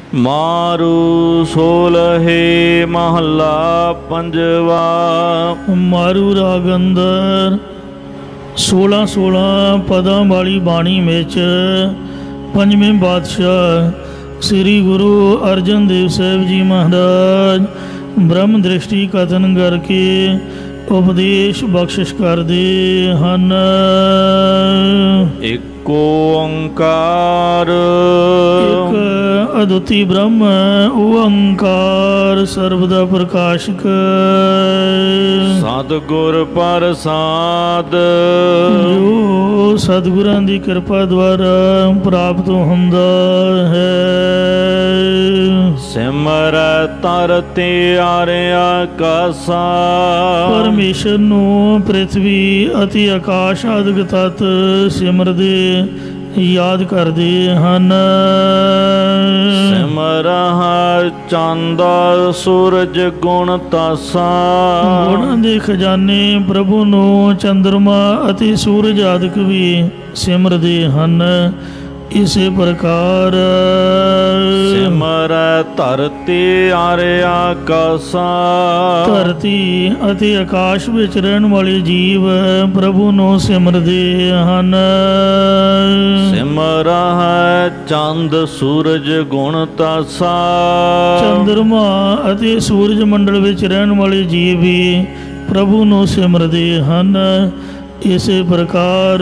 मारू सोलहे महला पंजवा। मारू राग अंदर 16 पदां वाली बाणी विच पंजवें बादशाह श्री गुरु अर्जन देव साहिब जी महाराज ब्रह्म दृष्टि कथन करके उपदेश बख्शिश करते हैं। एको ओंकार एक अद्वितीय ब्रह्म ओंकार सर्वदा प्रकाशक सतगुर प्रसाद जो सतगुरां दी कृपा द्वारा प्राप्त हुंदा है। सिमर तरते आर्या आकाशा परमेश्वर नू पृथ्वी अति आकाश आदि तत् सिमरदे याद करते हैं। सिमर चंद सूरज गुण तासा गुणां दे खजाने प्रभु नू चंद्रमा अति सूरज आदिक भी सिमरदे हैं। इसे प्रकार सिमर धरती आर्या आकाशा धरती अति आकाश विच रहन वाले जीव प्रभु नू सिमरदे हैं। सिमर चंद सूरज गुण तासा चंद्रमा अति सूरज मंडल विच रहन वाले जीव भी प्रभु नू सिमरदे हैं। इसे प्रकार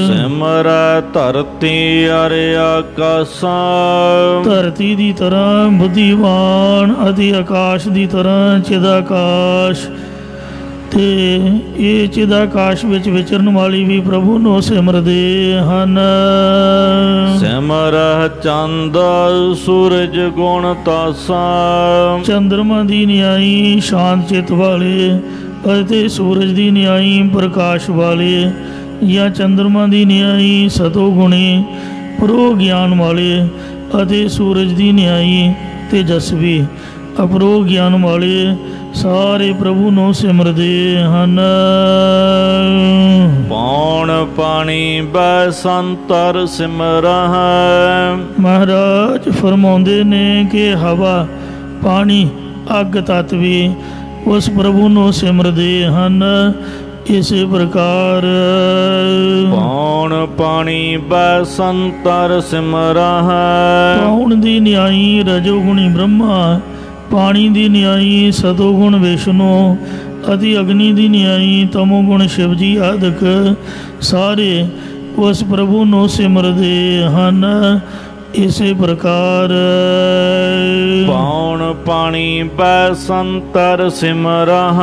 सिमर धरती आर्या आकाशा धरती दी तरह बुद्धिमान अति आकाश दी तरह चिदाकाश ते ये चिदाकाश विच विचरण वाली भी प्रभु नू सिमरदे हैं। सिमर चंद सूरज गुण तासा चंद्रमा दी न्याई शांत चित वाले ਅਤੇ ਸੂਰਜ ਦੀ ਨਿਆਈ ਪ੍ਰਕਾਸ਼ ਵਾਲੇ ਜਾਂ ਚੰਦਰਮਾ ਦੀ ਨਿਆਈ ਸਤੋ ਗੁਣੀ ਪਰੋ ਗਿਆਨ ਵਾਲੇ ਅਤੇ ਸੂਰਜ ਦੀ ਨਿਆਈ ਤੇਜਸਵੀ ਅਪਰੋ ਗਿਆਨ ਵਾਲੇ ਸਾਰੇ ਪ੍ਰਭੂ ਨੂੰ ਸਿਮਰਦੇ ਹਨ। ਪੌਣ ਪਾਣੀ ਬਸੰਤਰ ਸਿਮਰਹ ਮਹਾਰਾਜ ਫਰਮਾਉਂਦੇ ਨੇ ਕਿ ਹਵਾ ਪਾਣੀ ਅੱਗ ਤੱਤ ਵੀ उस प्रभु नो सिमरदे हैं। इस प्रकार पौण पानी बसंतर सिमरह पौण दी न्याई रजोगुणी ब्रह्मा पानी दी न्याई सतोगुण विष्णु अति अग्नि दी न्याई तमोगुण शिव जी आदि सारे उस प्रभु नो सिमरदे हैं। इसे प्रकार पौण पानी बसंतर सिमरह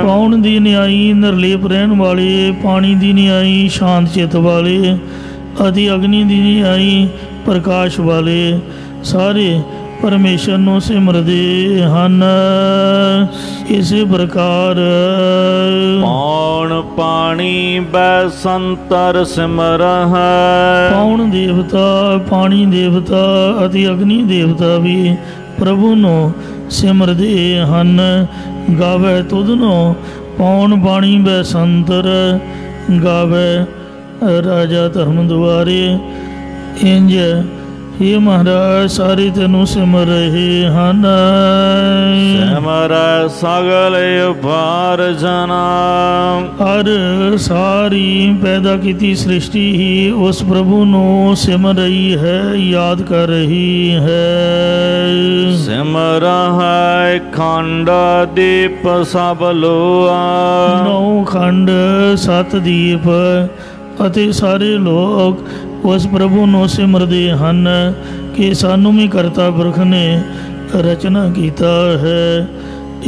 पौण दी न्याई निर्लेप रहन वाले पानी दी न्याई शांत चित वाले अति अग्नि दी न्याई प्रकाश वाले सारे परमेश्वर नो सिमरदे हैं। इसे प्रकार पौण पानी बसंतर सिमरह पौण देवता पानी देवता अति अग्नि देवता भी प्रभु नो सिमरदे हैं। गावे तुधनो पौण पानी बसंतर गावे राजा धर्म द्वारे इंज हे महाराज सारे तेनू सिमर रहे हैं। सिमर सगल उभार जना हर सारी पैदा की सृष्टि ही उस प्रभु नो सिमर रही है याद कर रही है। सिमर है खंड दीप सब लोआ 9 खंड 7 दीप ਅਤੇ ਸਾਰੇ ਲੋਕ ਉਸ ਪ੍ਰਭੂ ਨੂੰ ਸਿਮਰਦੇ ਹਨ ਕਿ ਸਾਨੂੰ ਵੀ ਕਰਤਾ ਪੁਰਖ ਨੇ ਰਚਨਾ ਕੀਤਾ ਹੈ।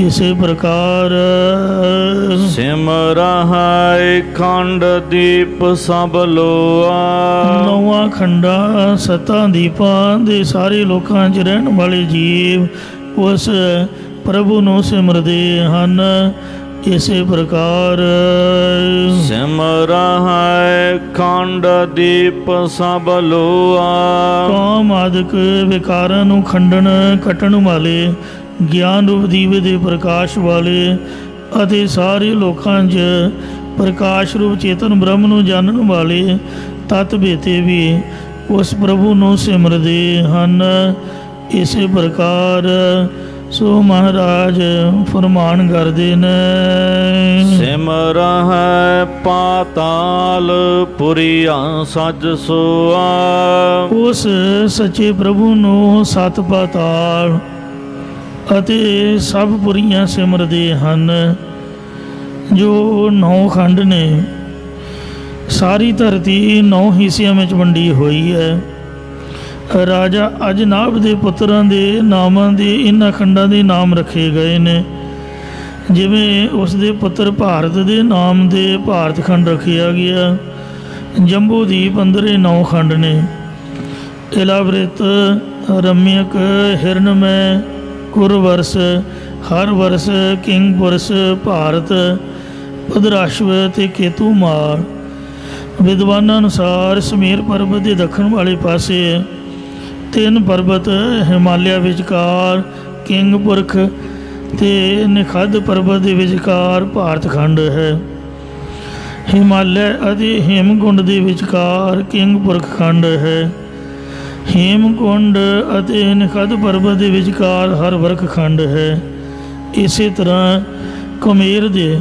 ਇਸੇ ਪ੍ਰਕਾਰ ਸਿਮਰ ਹੈ ਖੰਡ ਦੀਪ ਸਭ ਲੋਆ 9 ਖੰਡਾਂ 7 ਦੀਪਾਂ ਦੇ ਸਾਰੇ ਲੋਕਾਂ 'ਚ ਰਹਿਣ ਵਾਲੇ ਜੀਵ ਉਸ ਪ੍ਰਭੂ ਨੂੰ ਸਿਮਰਦੇ ਹਨ। इसे प्रकार सिमर है खंड दीप सब लोआ काम आदिक विकारां नूं खंडन कटण वाले ज्ञान रूप दीवे दे प्रकाश वाले ਅਤੇ ਸਾਰੇ ਲੋਕਾਂ 'ਚ ਪ੍ਰਕਾਸ਼ ਰੂਪ ਚੇਤਨ ਬ੍ਰਹਮ ਨੂੰ ਜਾਣਨ ਵਾਲੇ ਤਤ ਭੇਤੇ ਵੀ ਉਸ ਪ੍ਰਭੂ ਨੂੰ ਸਿਮਰਦੇ ਹਨ। ਇਸੇ ਪ੍ਰਕਾਰ ਸੋ ਮਹਾਰਾਜ ਫਰਮਾਨ ਕਰਦੇ ਨੇ। ਸਿਮਰਹਿ ਪਾਤਾਲ ਪੁਰੀਆ ਸਜ ਸੋਆ। ਉਸ ਸੱਚੇ ਪ੍ਰਭੂ ਨੂੰ ਸਤ ਪਾਤਾਲ ਅਤੇ ਸਭ ਪੁਰੀਆਂ ਸਿਮਰਦੇ ਹਨ। ਜੋ 9 ਖੰਡ ਨੇ, ਸਾਰੀ ਧਰਤੀ 9 ਹਿੱਸਿਆਂ ਵਿੱਚ ਵੰਡੀ ਹੋਈ ਹੈ। ਰਾਜਾ ਅਜਨਾਬ ਦੇ ਪੁੱਤਰਾਂ ਦੇ ਨਾਮਾਂ ਦੇ ਇਹਨਾਂ ਖੰਡਾਂ ਦੇ ਨਾਮ ਰੱਖੇ ਗਏ ਨੇ। ਜਿਵੇਂ ਉਸ ਦੇ ਪੁੱਤਰ ਭਾਰਤ ਦੇ ਨਾਮ ਦੇ ਭਾਰਤ ਖੰਡ ਰੱਖਿਆ ਗਿਆ। ਜੰਬੂ ਦੀਪ ਅੰਦਰ 9 ਖੰਡ ਨੇ। ਇਲਾਵ੍ਰਿਤ, ਰਮਿਅਕ, ਹਿਰਨਮੈ, ਕੁਰਵਰਸ, ਹਰ ਵਰਸ, ਕਿੰਗਪੁਰਸ, ਭਾਰਤ, ਭਦਰਾਸ਼ਵ ਤੇ ਕੇਤੂਮਾਰ। ਵਿਦਵਾਨਾਂ ਅਨੁਸਾਰ ਸਮੀਰ ਪਰਬਤ ਦੇ ਦੱਖਣ ਵਾਲੇ ਪਾਸੇ 3 ਪਰਬਤ, ਹਿਮਾਲਿਆ ਵਿਚਕਾਰ ਕਿੰਗਪੁਰਖ ਤੇ ਨਿਖਦ ਪਰਬਤ ਦੇ ਵਿਚਕਾਰ ਭਾਰਤ ਖੰਡ ਹੈ। ਹਿਮਾਲਿਆ ਅਤੇ ਹੇਮਕੁੰਡ ਦੇ ਵਿਚਕਾਰ ਕਿੰਗਪੁਰਖ ਖੰਡ ਹੈ। ਹੇਮਕੁੰਡ ਅਤੇ ਨਿਖਦ ਪਰਬਤ ਦੇ ਵਿਚਕਾਰ ਹਰ ਵਰਖ ਖੰਡ ਹੈ। ਇਸੇ ਤਰ੍ਹਾਂ ਕੁਮੇਰ ਦੇ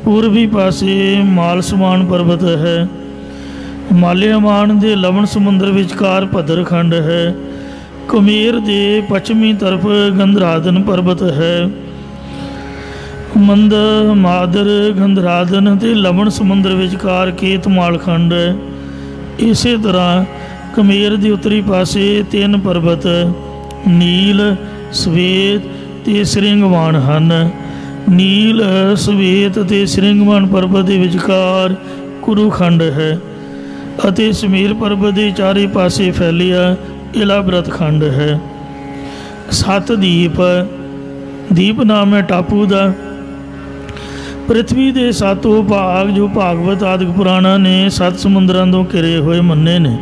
ਪੂਰਬੀ ਪਾਸੇ ਮਾਲਸਮਾਨ ਪਰਬਤ ਹੈ। ਮਾਲਿਆਮਾਨ ਦੇ ਲਵਣ ਸਮੁੰਦਰ ਵਿਚਕਾਰ ਭਦਰ ਖੰਡ ਹੈ। ਕੁਮੇਰ ਦੇ ਪੱਛਮੀ ਤਰਫ ਗੰਧਰਾਦਨ ਪਰਬਤ ਹੈ। ਮੰਦ, ਮਾਦਰ, ਗੰਧਰਾਦਨ ਅਤੇ ਲਵਣ ਸਮੁੰਦਰ ਵਿਚਕਾਰ ਕੇਤਮਾਲ ਖੰਡ ਹੈ। ਇਸੇ ਤਰ੍ਹਾਂ ਕੁਮੇਰ ਦੇ ਉੱਤਰੀ ਪਾਸੇ 3 ਪਰਬਤ ਨੀਲ, ਸਵੇਤ ਤੇ ਸ੍ਰਿੰਗਵਾਨ ਹਨ। ਨੀਲ, ਸਵੇਤ ਅਤੇ ਸ੍ਰਿੰਗਵਾਨ ਪਰਬਤ ਦੇ ਵਿਚਕਾਰ ਕੁਰੂ ਖੰਡ ਹੈ ਅਤੇ ਸਮੀਰ ਪਰਬਤ ਦੇ ਚਾਰੇ ਪਾਸੇ ਫੈਲਿਆ ਇਲਾਬ੍ਰਤ ਖੰਡ ਹੈ। 7 ਦੀਪ, ਦੀਪ ਨਾਮ ਹੈ ਟਾਪੂ ਦਾ। ਪ੍ਰਿਥਵੀ ਦੇ 7 ਭਾਗ ਜੋ ਭਾਗਵਤ ਆਦਿਕ ਪੁਰਾਣਾਂ ਨੇ 7 ਸਮੁੰਦਰਾਂ ਤੋਂ ਘਿਰੇ ਹੋਏ ਮੰਨੇ ਨੇ।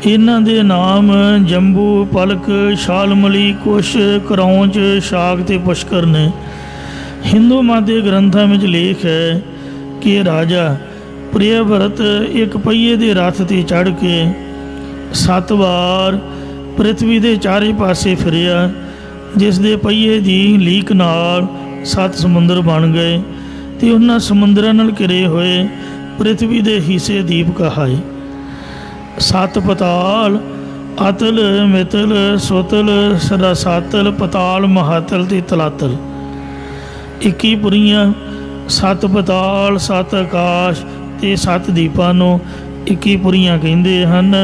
ਇਹਨਾਂ ਦੇ ਨਾਮ ਜੰਬੂ, ਪਲਕ, ਸ਼ਾਲਮਲੀ, ਕੁਸ਼, ਕਰੌਂਚ, ਸ਼ਾਕ ਤੇ ਪੁਸ਼ਕਰ ਨੇ। ਹਿੰਦੂ ਮਤ ਦੇ ਗ੍ਰੰਥਾਂ ਵਿੱਚ ਲੇਖ ਹੈ ਕਿ ਰਾਜਾ ਪ੍ਰਿਯਵਰਤ ਇੱਕ ਪਹੀਏ ਦੇ ਰੱਥ ਤੇ ਚੜ੍ਹ ਕੇ 7 ਵਾਰ ਪ੍ਰਿਥਵੀ ਦੇ ਚਾਰੇ ਪਾਸੇ ਫਿਰਿਆ, ਜਿਸ ਦੇ ਪਹੀਏ ਦੀ ਲੀਕ ਨਾਲ 7 ਸਮੁੰਦਰ ਬਣ ਗਏ ਤੇ ਉਹਨਾਂ ਸਮੁੰਦਰਾਂ ਨਾਲ ਘਿਰੇ ਹੋਏ ਪ੍ਰਿਥਵੀ ਦੇ ਹਿੱਸੇ ਦੀਪ ਕਹਾਏ। 7 ਪਤਾਲ, ਅਤਲ, ਮਿਤਲ, ਸੁਤਲ, ਰਸਾਤਲ, ਪਤਾਲ, ਮਹਾਤਲ ਤੇ ਤਲਾਤਲ। 21 ਪੁਰੀਆਂ, 7 ਪਤਾਲ, 7 ਆਕਾਸ਼ ਤੇ 7 ਦੀਪਾਂ ਨੂੰ 21 ਪੁਰੀਆਂ ਕਹਿੰਦੇ ਹਨ।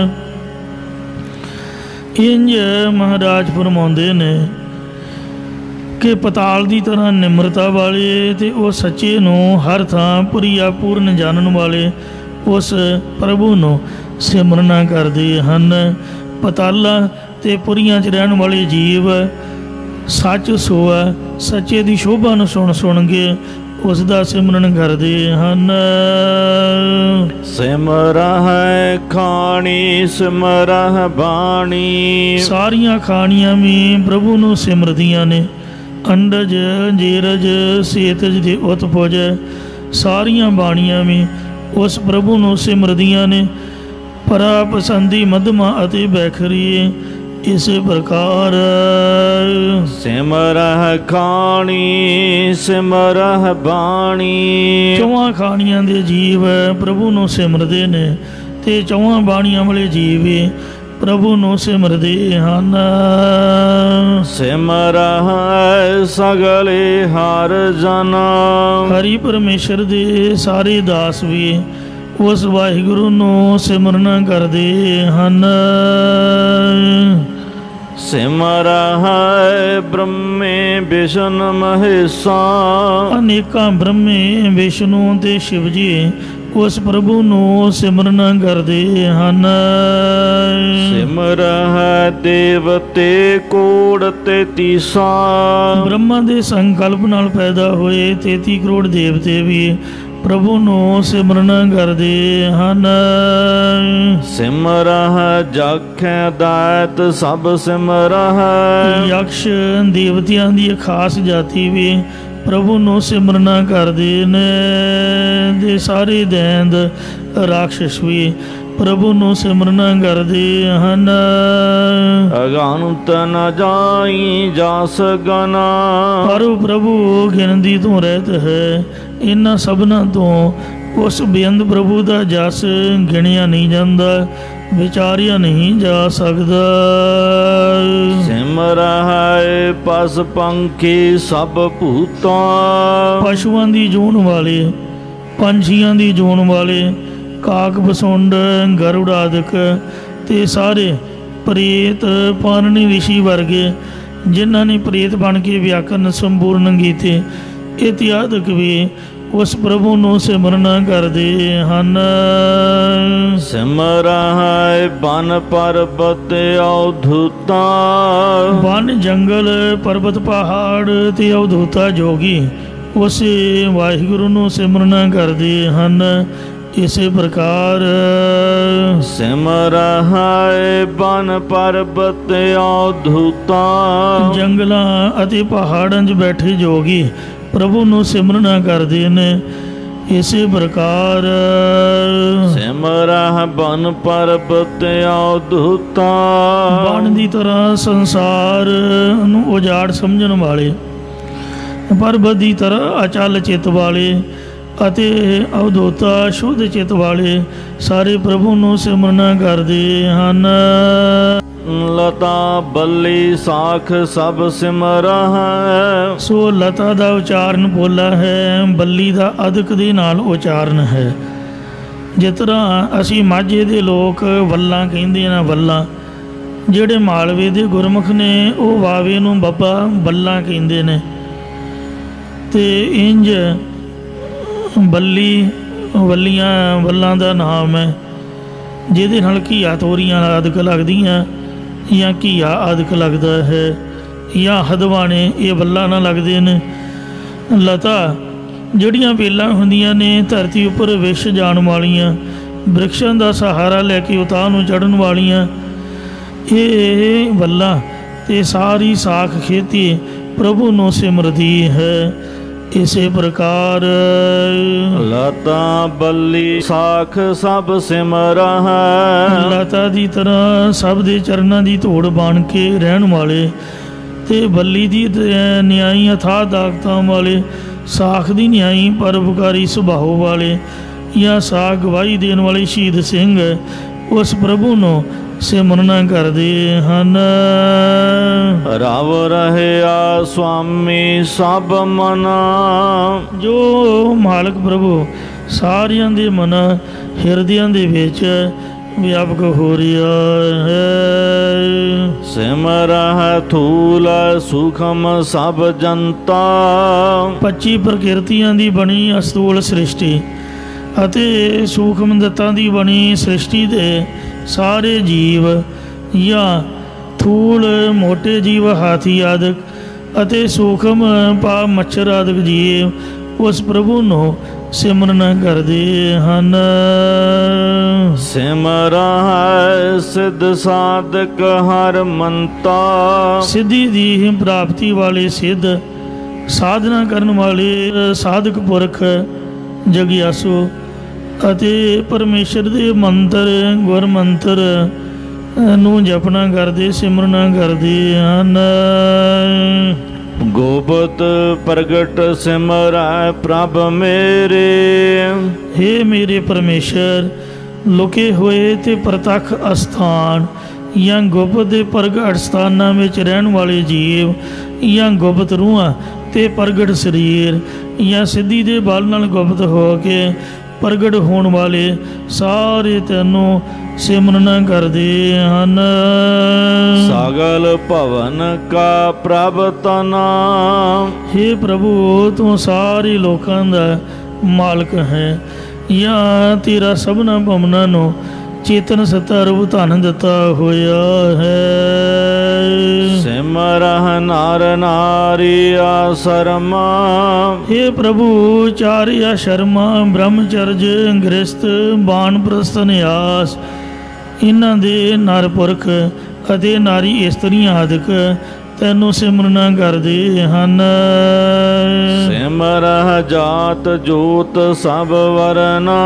ਇੰਜ ਮਹਾਰਾਜ ਫਰਮਾਉਂਦੇ ਨੇ ਕਿ ਪਤਾਲ ਦੀ ਤਰ੍ਹਾਂ ਨਿਮਰਤਾ ਵਾਲੇ ਤੇ ਉਹ ਸੱਚੇ ਨੂੰ ਹਰ ਥਾਂ ਪੁਰੀਆ ਪੂਰਨ ਜਾਣਨ ਵਾਲੇ ਉਸ ਪ੍ਰਭੂ ਨੂੰ ਸਿਮਰਨਾ ਕਰਦੇ ਹਨ। ਪਤਾਲਾਂ ਤੇ ਪੁਰੀਆਂ 'ਚ ਰਹਿਣ ਵਾਲੇ ਜੀਵ ਸੱਚ ਸੋਆ ਸੱਚੇ ਦੀ ਸ਼ੋਭਾ ਨੂੰ ਸੁਣ ਕੇ ਉਸ ਦਾ ਸਿਮਰਨ ਕਰਦੇ ਹਨ। ਸਿਮਰਹਿ ਖਾਣੀ ਸਿਮਰਹਿ ਬਾਣੀ। ਸਾਰੀਆਂ ਖਾਣੀਆਂ ਵੀ ਪ੍ਰਭੂ ਨੂੰ ਸਿਮਰਦੀਆਂ ਨੇ। ਅੰਡਜ, ਜੀਰਜ, ਸੇਤਜ ਦੇ ਉਤਪੁਜ ਸਾਰੀਆਂ ਬਾਣੀਆਂ ਵੀ ਉਸ ਪ੍ਰਭੂ ਨੂੰ ਸਿਮਰਦੀਆਂ ਨੇ। ਪਰਾ ਪਸੰਦੀ ਮਧਮਾ ਅਤੇ ਬੈਖਰੀ ਇਸੇ ਪ੍ਰਕਾਰ ਸਿਮਰਹਿ ਖਾਣੀ ਸਿਮਰਹਿ ਬਾਣੀ। 4 ਖਾਣੀਆਂ ਦੇ ਜੀਵ ਪ੍ਰਭੂ ਨੂੰ ਸਿਮਰਦੇ ਨੇ ਤੇ 4 ਬਾਣੀਆਂ ਵਾਲੇ ਜੀਵ ਪ੍ਰਭੂ ਨੂੰ ਸਿਮਰਦੇ ਹਨ। ਸਿਮਰਹਿ ਸਗਲੇ ਹਰ ਜਨ। ਹਰੀ ਪਰਮੇਸ਼ਰ ਦੇ ਸਾਰੇ ਦਾਸ ਵੀ ਉਸ ਵਾਹਿਗੁਰੂ ਨੂੰ ਸਿਮਰਨ ਕਰਦੇ ਹਨ। ਸਿਮਰਹਿ ਬ੍ਰਹਮੇ ਵਿਸ਼ਨ ਮਹੇਸ਼ਾ। ਅਨੇਕਾਂ ਬ੍ਰਹਮੇ, ਵਿਸ਼ਨੂੰ ਤੇ ਸ਼ਿਵ ਜੀ ਉਸ ਪ੍ਰਭੂ ਨੂੰ ਸਿਮਰਨ ਕਰਦੇ ਹਨ। ਸਿਮਰਹਿ ਦੇਵਤੇ ਕੋੜ 33। ਬ੍ਰਹਮਾ ਦੇ ਸੰਕਲਪ ਨਾਲ ਪੈਦਾ ਹੋਏ 33 ਕਰੋੜ ਦੇਵਤੇ ਵੀ ਪ੍ਰਭੂ ਨੂੰ ਸਿਮਰਨ ਕਰਦੇ ਹਨ। ਸਿਮਰਹਿ ਜਖੈ ਦਾਤ ਸਭ ਸਿਮਰਹਿ। ਯਕਸ਼ ਦੇਵਤਿਆਂ ਦੀ ਖਾਸ ਜਾਤੀ ਵੀ ਪ੍ਰਭੂ ਨੂੰ ਸਿਮਰਨਾ ਕਰਦੇ ਨੇ। ਦੇ ਸਾਰੇ ਦੈਂਦ ਰਾਖਸ਼ ਵੀ ਪ੍ਰਭੂ ਨੂੰ ਸਿਮਰਨ ਕਰਦੇ ਹਨ। ਅਗਾਨੁਤ ਨ ਜਾਈ ਜਾਸ ਗਨਾ, ਪਰ ਉਹ ਪ੍ਰਭੂ ਗਿਣਤੀ ਤੋਂ ਰਹਿਤ ਹੈ। ਇਹਨਾਂ ਸਭਨਾਂ ਤੋਂ ਉਸ ਬੇਅੰਤ ਪ੍ਰਭੂ ਦਾ ਜਸ ਗਿਣਿਆ ਨਹੀਂ ਜਾਂਦਾ, ਵਿਚਾਰਿਆ ਨਹੀਂ ਜਾ ਸਕਦਾ। ਸਿਮਰ ਹੈ ਪਸ ਪੰਖੀ ਸਭ ਭੂਤਾਂ, ਪਸ਼ੂਆਂ ਦੀ ਜੂਨ ਵਾਲੇ, ਪੰਛੀਆਂ ਦੀ ਜੂਨ ਵਾਲੇ, ਕਾਕ ਬਸੁੰਡ ਗਰੁੜ ਆਦਿਕ ਤੇ ਸਾਰੇ ਪ੍ਰੇਤ ਪਾਨਣੀ ਰਿਸ਼ੀ ਵਰਗੇ ਜਿਨ੍ਹਾਂ ਨੇ ਪ੍ਰੇਤ ਬਣ ਕੇ ਵਿਆਕਰਨ ਸੰਪੂਰਨ ਕੀਤੇ, ਇਤਿਆਦਿਕ ਵੀ ਉਸ ਪ੍ਰਭੂ ਨੂੰ ਸਿਮਰਨ ਕਰਦੇ ਹਨ। ਸਿਮਰ ਹੈ ਬਨ ਪਰਬਤ ਅਵਧੂਤਾ, ਵਨ ਜੰਗਲ ਪਰਬਤ ਪਹਾੜ ਤੇ ਅਵਧੂਤਾ ਜੋਗੀ ਉਸ ਵਾਹਿਗੁਰੂ ਨੂੰ ਸਿਮਰਨ ਕਰਦੇ ਹਨ। ਇਸੇ ਪ੍ਰਕਾਰ ਸਿਮਰ ਹੈ ਬਨ ਪਰਬਤ ਅਵਧੂਤਾ, ਜੰਗਲਾਂ ਅਤੇ ਪਹਾੜਾਂ 'ਚ ਬੈਠੇ ਜੋਗੀ ਪ੍ਰਭੂ ਨੂੰ ਸਿਮਰਨ ਕਰਦੇ ਨੇ। ਇਸੇ ਪ੍ਰਕਾਰ ਸਿਮਰ ਹੈ ਬਨ ਪਰਬਤ ਅਵਧੂਤਾ, ਬਨ ਦੀ ਤਰ੍ਹਾਂ ਸੰਸਾਰ ਨੂੰ ਉਜਾੜ ਸਮਝਣ ਵਾਲੇ, ਪਰਬਤ ਦੀ ਤਰ੍ਹਾਂ ਅਚਲ ਚਿੱਤ ਵਾਲੇ ਅਤੇ ਅਵਧੂਤਾ ਸ਼ੁੱਧ ਚਿੱਤ ਵਾਲੇ ਸਾਰੇ ਪ੍ਰਭੂ ਨੂੰ ਸਿਮਰਨ ਕਰਦੇ ਹਨ। ਲਤਾ ਬੱਲੀ ਸਾਖ ਸਭ ਸਿਮਰ ਹੈ, ਸੋ ਲਤਾ ਦਾ ਉਚਾਰਨ ਪੋਲਾ ਹੈ, ਬੱਲੀ ਦਾ ਅਦਕ ਦੇ ਨਾਲ ਉਚਾਰਨ ਹੈ। ਜਿਸ ਤਰ੍ਹਾਂ ਅਸੀਂ ਮਾਝੇ ਦੇ ਲੋਕ ਵੱਲਾਂ ਕਹਿੰਦੇ ਨਾ, ਵੱਲਾਂ, ਜਿਹੜੇ ਮਾਲਵੇ ਦੇ ਗੁਰਮੁਖ ਨੇ ਉਹ ਵਾਵੇ ਨੂੰ ਬੱਬਾ ਬੱਲਾਂ ਕਹਿੰਦੇ ਨੇ। ਤੇ ਇੰਜ ਬੱਲੀ ਵੱਲੀਆਂ ਵੱਲਾਂ ਦਾ ਨਾਮ ਹੈ, ਜਿਹਦੇ ਨਾਲ ਘੀਆ ਤੋਰੀਆਂ ਆਦਿਕ ਲੱਗਦੀਆਂ ਜਾਂ ਘੀਆ ਆਦਿਕ ਲੱਗਦਾ ਹੈ, ਜਾਂ ਹਦਵਾਣੇ, ਇਹ ਵੱਲਾਂ ਨਾਲ ਲੱਗਦੇ ਨੇ। ਲਤਾ ਜਿਹੜੀਆਂ ਵੇਲਾਂ ਹੁੰਦੀਆਂ ਨੇ ਧਰਤੀ ਉੱਪਰ ਵਿਛ ਜਾਣ ਵਾਲੀਆਂ, ਬ੍ਰਿਕਸ਼ਾਂ ਦਾ ਸਹਾਰਾ ਲੈ ਕੇ ਉਤਾਂਹ ਨੂੰ ਚੜ੍ਹਨ ਵਾਲੀਆਂ, ਇਹ ਵੱਲਾਂ ਤੇ ਸਾਰੀ ਸਾਖ ਖੇਤੀ ਪ੍ਰਭੂ ਨੂੰ ਸਿਮਰਦੀ ਹੈ। ਇਸੇ ਪ੍ਰਕਾਰ ਲਤਾ ਬੱਲੀ ਸਾਖ ਸਭ ਸਿਮਰ ਹੈ, ਲਤਾ ਦੀ ਤਰ੍ਹਾਂ ਸਭ ਦੇ ਚਰਨਾਂ ਦੀ ਧੂੜ ਬਣ ਕੇ ਰਹਿਣ ਵਾਲੇ ਤੇ ਬੱਲੀ ਦੀ ਨਿਆਈ ਅਥਾਹ ਦਾਗਤਾਂ ਵਾਲੇ, ਸਾਖ ਦੀ ਨਿਆਈ ਪਰਉਪਕਾਰੀ ਸੁਭਾਅ ਵਾਲੇ ਜਾਂ ਸਾਖ ਗਵਾਹੀ ਦੇਣ ਵਾਲੇ ਸ਼ਹੀਦ ਸਿੰਘ ਉਸ ਪ੍ਰਭੂ ਨੂੰ ਸਿਮਰਨ ਕਰਦੇ ਹਨ। ਰਵ ਰਹਿਆ ਸੁਆਮੀ ਸਭ ਮਨਾ, ਜੋ ਮਾਲਕ ਪ੍ਰਭੂ ਸਾਰਿਆਂ ਦੇ ਮਨ ਹਿਰਦਿਆਂ ਦੇ ਵਿੱਚ ਵਿਆਪਕ ਹੋ ਰਿਹਾ ਹੈ। ਸਿਮਰ ਹੈ ਥੂਲ ਸੁਖਮ ਸਭ ਜਨਤਾ, 25 ਪ੍ਰਕਿਰਤੀਆਂ ਦੀ ਬਣੀ ਅਸਤੂਲ ਸ੍ਰਿਸ਼ਟੀ ਅਤੇ ਸੂਖਮ ਦੱਤਾਂ ਦੀ ਬਣੀ ਸ੍ਰਿਸ਼ਟੀ ਦੇ ਸਾਰੇ ਜੀਵ ਜਾਂ ਥੂਲ ਮੋਟੇ ਜੀਵ ਹਾਥੀ ਆਦਿਕ ਅਤੇ ਸੂਖਮ ਪਾ ਮੱਛਰ ਆਦਿਕ ਜੀਵ ਉਸ ਪ੍ਰਭੂ ਨੂੰ ਸਿਮਰਨ ਕਰਦੇ ਹਨ। ਸਿਮਰ ਹੈ ਸਿੱਧ ਸਾਧਕ ਹਰ ਮੰਤਾ, ਸਿੱਧੀ ਦੀ ਪ੍ਰਾਪਤੀ ਵਾਲੇ ਸਿੱਧ ਸਾਧਨਾ ਕਰਨ ਵਾਲੇ ਸਾਧਕ ਪੁਰਖ ਜਗਿਆਸੂ ਅਤੇ ਪਰਮੇਸ਼ਰ ਦੇ ਮੰਤਰ ਗੁਰ ਮੰਤਰ ਨੂੰ ਜਪਨਾ ਕਰਦੇ ਸਿਮਰਨਾ ਕਰਦੇ ਹਨ। ਗੋਬਤ ਪ੍ਰਗਟ ਸਿਮਰੈ ਪ੍ਰਭ ਮੇਰੇ, ਹੇ ਮੇਰੇ ਪਰਮੇਸ਼ਰ ਲੁਕੇ ਹੋਏ ਤੇ ਪ੍ਰਤੱਖ ਅਸਥਾਨ ਜਾਂ ਗੁਪਤ ਦੇ ਪ੍ਰਗਟ ਸਥਾਨਾਂ ਵਿੱਚ ਰਹਿਣ ਵਾਲੇ ਜੀਵ ਜਾਂ ਗੁਪਤ ਰੂਹਾਂ ਤੇ ਪ੍ਰਗਟ ਸਰੀਰ ਜਾਂ ਸਿੱਧੀ ਦੇ ਬਲ ਨਾਲ ਗੁਪਤ ਹੋ ਕੇ ਪ੍ਰਗਟ ਹੋਣ ਵਾਲੇ ਸਾਰੇ ਤੈਨੂੰ ਸਿਮਰਨ ਕਰਦੇ ਹਨ। ਸਗਲ ਭਵਨ ਕਾ ਪ੍ਰਭ ਤਨਾ, ਹੇ ਪ੍ਰਭੂ ਤੂੰ ਸਾਰੇ ਲੋਕਾਂ ਦਾ ਮਾਲਕ ਹੈ ਜਾਂ ਤੇਰਾ ਸਭਨਾ ਭਵਨਾਂ ਨੂੰ ਚੇਤਨ ਸੱਤਾ ਰੂਪ ਧਨ ਦਿੱਤਾ ਹੋਇਆ ਹੈ। ਸਿਮਰਹ ਨਰ ਨਾਰੀ ਆਸਰਮਾ, ਹੇ ਪ੍ਰਭੂ ਚਾਰਿਆ ਸ਼ਰਮਾ ਬ੍ਰਹਮਚਰਜ ਗ੍ਰਸਤ ਬਾਣ ਪ੍ਰਸਥ ਨਿਆਸ ਇਹਨਾਂ ਦੇ ਨਰ ਪੁਰਖ ਅਤੇ ਨਾਰੀ ਇਸਤਰੀਆਂ ਆਦਿਕ ਤੈਨੂੰ ਸਿਮਰਨਾ ਕਰਦੇ ਹਨ। ਸਿਮਰਹਿ ਜਾਤ ਜੋਤ ਸਭ ਵਰਨਾ।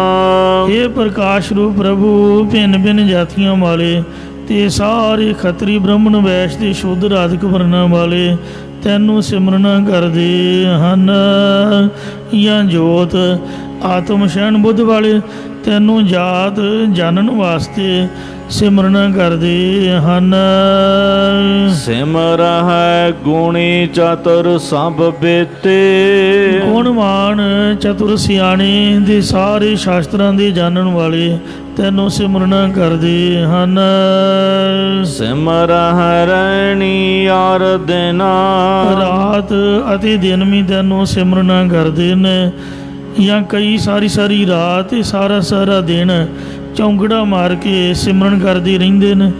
ਇਹ ਪ੍ਰਕਾਸ਼ ਰੂਪ ਪ੍ਰਭੂ ਭਿੰਨ ਭਿੰਨ ਜਾਤੀਆਂ ਵਾਲੇ ਤੇ ਸਾਰੇ ਖੱਤਰੀ ਬ੍ਰਾਹਮਣ ਵੈਸ਼ ਤੇ ਸ਼ੂਦਰ ਆਦਿਕ ਵਰਨਾਂ ਵਾਲੇ ਤੈਨੂੰ ਸਿਮਰਨਾ ਕਰਦੇ ਹਨ। ਜਾਂ ਜੋਤ ਆਤਮ ਸ਼ੈਣ ਬੁੱਧ ਵਾਲੇ ਤੈਨੂੰ ਜਾਤ ਜਾਣਨ ਵਾਸਤੇ ਸਿਮਰਨਾ ਕਰਦੇ ਹਨ। ਸਿਮਰਹਿ ਗੁਣੀ ਚਤੁਰ ਸਭ ਬੇਤੇ। ਗੁਣਵਾਨ ਚਤੁਰ ਸਿਆਣੇ ਦੇ ਸਾਰੇ ਸ਼ਾਸਤਰਾਂ ਦੇ ਜਾਣਨ ਵਾਲੇ ਤੈਨੂੰ ਸਿਮਰਨਾ ਕਰਦੇ ਹਨ। ਸਿਮਰਹਿ ਰਹਿਣੀ ਆਰ ਦਿਨਾ। ਰਾਤ ਅਤੇ ਦਿਨ ਵੀ ਤੈਨੂੰ ਸਿਮਰਨਾ ਕਰਦੇ ਨੇ। ਜਾਂ ਕਈ ਸਾਰੀ ਸਾਰੀ ਰਾਤ ਤੇ ਸਾਰਾ ਸਾਰਾ ਦਿਨ ਚੌਂਕੜਾ ਮਾਰ ਕੇ ਸਿਮਰਨ ਕਰਦੇ ਰਹਿੰਦੇ ਨੇ।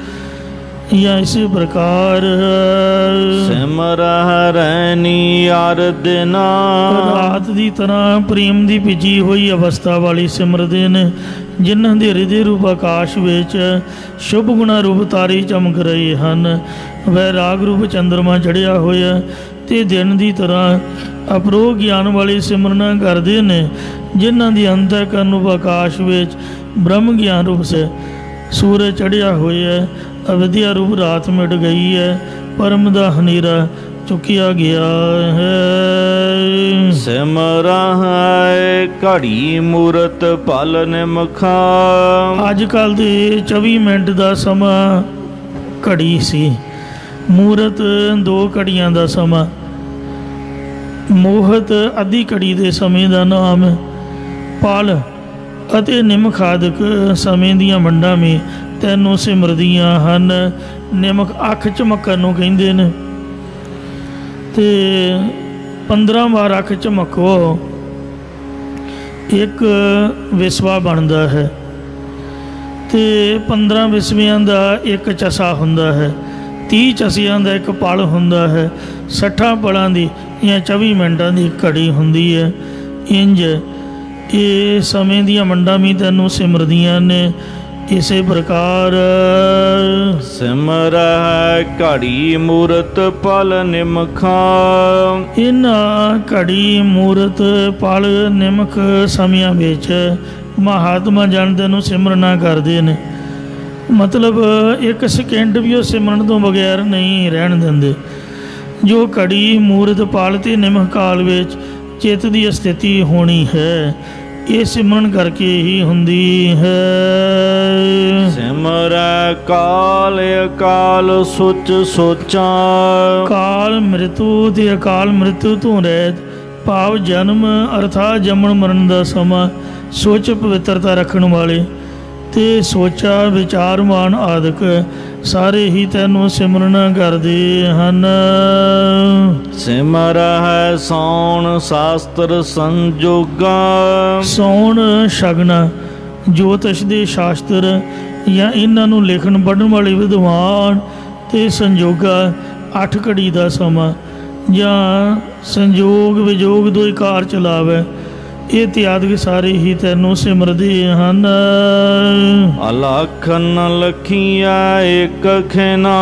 ਜਾਂ ਇਸੇ ਪ੍ਰਕਾਰ ਸਿਮਰਹਿ ਰਹਿਣੀ ਆਰ ਦਿਨਾ। ਰਾਤ ਦੀ ਤਰ੍ਹਾਂ ਪ੍ਰੇਮ ਦੀ ਭਿੱਜੀ ਹੋਈ ਅਵਸਥਾ ਵਾਲੀ ਸਿਮਰਦੇ ਨੇ, ਜਿਨ੍ਹਾਂ ਦੇ ਹਿਰਦੇ ਰੂਪ ਆਕਾਸ਼ ਵਿੱਚ ਸ਼ੁਭ ਗੁਣਾ ਰੂਪ ਤਾਰੇ ਚਮਕ ਰਹੇ ਹਨ। ਵੈਰਾਗ ਰੂਪ ਚੰਦਰਮਾ ਚੜ੍ਹਿਆ ਹੋਇਆ ਤੇ ਦਿਨ ਦੀ ਤਰ੍ਹਾਂ ਅਪਰੋਹ ਗਿਆਨ ਵਾਲੇ ਸਿਮਰਨਾ ਕਰਦੇ ਨੇ, ਜਿਨ੍ਹਾਂ ਦੀ ਅੰਤःਕਰਨ ਰੂਪ ਆਕਾਸ਼ ਵਿੱਚ ਬ੍ਰਹਮ ਗਿਆਨ ਰੂਪ ਸੇ ਸੂਰਜ ਚੜ੍ਹਿਆ ਹੋਇਆ। ਅਵਿਦਿਆ ਰੂਪ ਰਾਤ ਮਿਟ ਗਈ ਹੈ, ਪਰਮ ਦਾ ਹਨੇਰਾ ਚੁੱਕਿਆ ਗਿਆ ਹੈ। ਸਿਮਰਹਿ ਘੜੀ ਮੂਰਤ ਪਲ ਨਿਮਖਾ। ਅੱਜ ਕੱਲ੍ਹ ਦੇ 24 ਮਿੰਟ ਦਾ ਸਮਾਂ ਘੜੀ ਸੀ, ਮੂਰਤ 2 ਘੜੀਆਂ ਦਾ ਸਮਾਂ, ਮੋਹਤ ਅੱਧੀ ਘੜੀ ਦੇ ਸਮੇਂ ਦਾ ਨਾਮ, ਪਲ ਅਤੇ ਨਿਮਖ ਆਦਿਕ ਸਮੇਂ ਦੀਆਂ ਵੰਡਾਂ ਵੀ ਤੈਨੂੰ ਸਿਮਰਦੀਆਂ ਹਨ। ਨਿਮਖ ਅੱਖ ਝਮਕਣ ਨੂੰ ਕਹਿੰਦੇ ਨੇ, ਤੇ 15 ਵਾਰ ਅੱਖ ਝਮਕੋ ਇੱਕ ਵਿਸਵਾ ਬਣਦਾ ਹੈ, ਤੇ 15 ਵਿਸਵਿਆਂ ਦਾ ਇੱਕ ਚਸਾ ਹੁੰਦਾ ਹੈ, 30 ਚਸਿਆਂ ਦਾ ਇੱਕ ਪਲ ਹੁੰਦਾ ਹੈ, 60 ਪਲਾਂ ਦੀ ਜਾਂ 24 ਮਿੰਟਾਂ ਦੀ ਘੜੀ ਹੁੰਦੀ ਹੈ। ਇੰਜ ਇਹ ਸਮੇਂ ਦੀਆਂ ਵੰਡਾਂ ਵੀ ਤੈਨੂੰ ਸਿਮਰਦੀਆਂ ਨੇ। ਇਸੇ ਪ੍ਰਕਾਰ ਸਿਮਰਹਿ ਘੜੀ ਮੂਰਤ ਪਲ ਨਿਮਖਾ। ਇਹਨਾਂ ਘੜੀ ਮੂਰਤ ਪਲ ਨਿਮਖ ਸਮਿਆਂ ਵਿੱਚ ਮਹਾਤਮਾ ਜਨ ਤੈਨੂੰ ਸਿਮਰਨਾ ਕਰਦੇ ਨੇ। ਮਤਲਬ ਇੱਕ ਸਕਿੰਟ ਵੀ ਉਹ ਸਿਮਰਨ ਤੋਂ ਬਗੈਰ ਨਹੀਂ ਰਹਿਣ ਦਿੰਦੇ। ਜੋ ਘੜੀ ਮੂਰਤ ਪਲ ਤੇ ਨਿਮਖ ਕਾਲ ਵਿੱਚ ਚਿੱਤ ਦੀ ਸਥਿਤੀ ਹੋਣੀ ਹੈ, ਇਹ ਸਿਮਰਨ ਕਰਕੇ ਹੀ ਹੁੰਦੀ ਹੈ। ਸਿਮਰੈ ਕਾਲ ਅਕਾਲ ਸੁਚ ਸੋਚਾਂ। ਕਾਲ ਮ੍ਰਿਤੂ ਤੇ ਅਕਾਲ ਮ੍ਰਿਤੂ ਤੋਂ ਰਹਿਤ, ਭਾਵ ਜਨਮ ਅਰਥਾਤ ਜੰਮਣ ਮਰਨ ਦਾ ਸਮਾਂ, ਸੋਚ ਪਵਿੱਤਰਤਾ ਰੱਖਣ ਵਾਲੇ ਤੇ ਸੋਚਾ ਵਿਚਾਰਵਾਨ ਆਦਿਕ ਸਾਰੇ ਹੀ ਤੈਨੂੰ ਸਿਮਰਨਾ ਕਰਦੇ ਹਨ। ਸਿਮਰਹਿ ਸੌਣ ਸ਼ਾਸਤਰ ਸੰਜੋਗਾ। ਸੌਣ ਸ਼ਗਨ ਜੋਤਿਸ਼ ਦੇ ਸ਼ਾਸਤਰ ਜਾਂ ਇਹਨਾਂ ਨੂੰ ਲਿਖਣ ਪੜ੍ਹਨ ਵਾਲੇ ਵਿਦਵਾਨ ਤੇ ਸੰਜੋਗਾ 8 ਘੜੀ ਦਾ ਸਮਾਂ ਜਾਂ ਸੰਜੋਗ ਵਿਜੋਗ ਦੋ ਕਾਰ ਚਲਾਵੇ, ਇਹ ਤਿਆਦਿਕ ਸਾਰੇ ਹੀ ਤੈਨੂੰ ਸਿਮਰਦੇ ਹਨ। ਅਲਖਨ ਲਖੀਆ ਏਕ ਖਿਨਾ।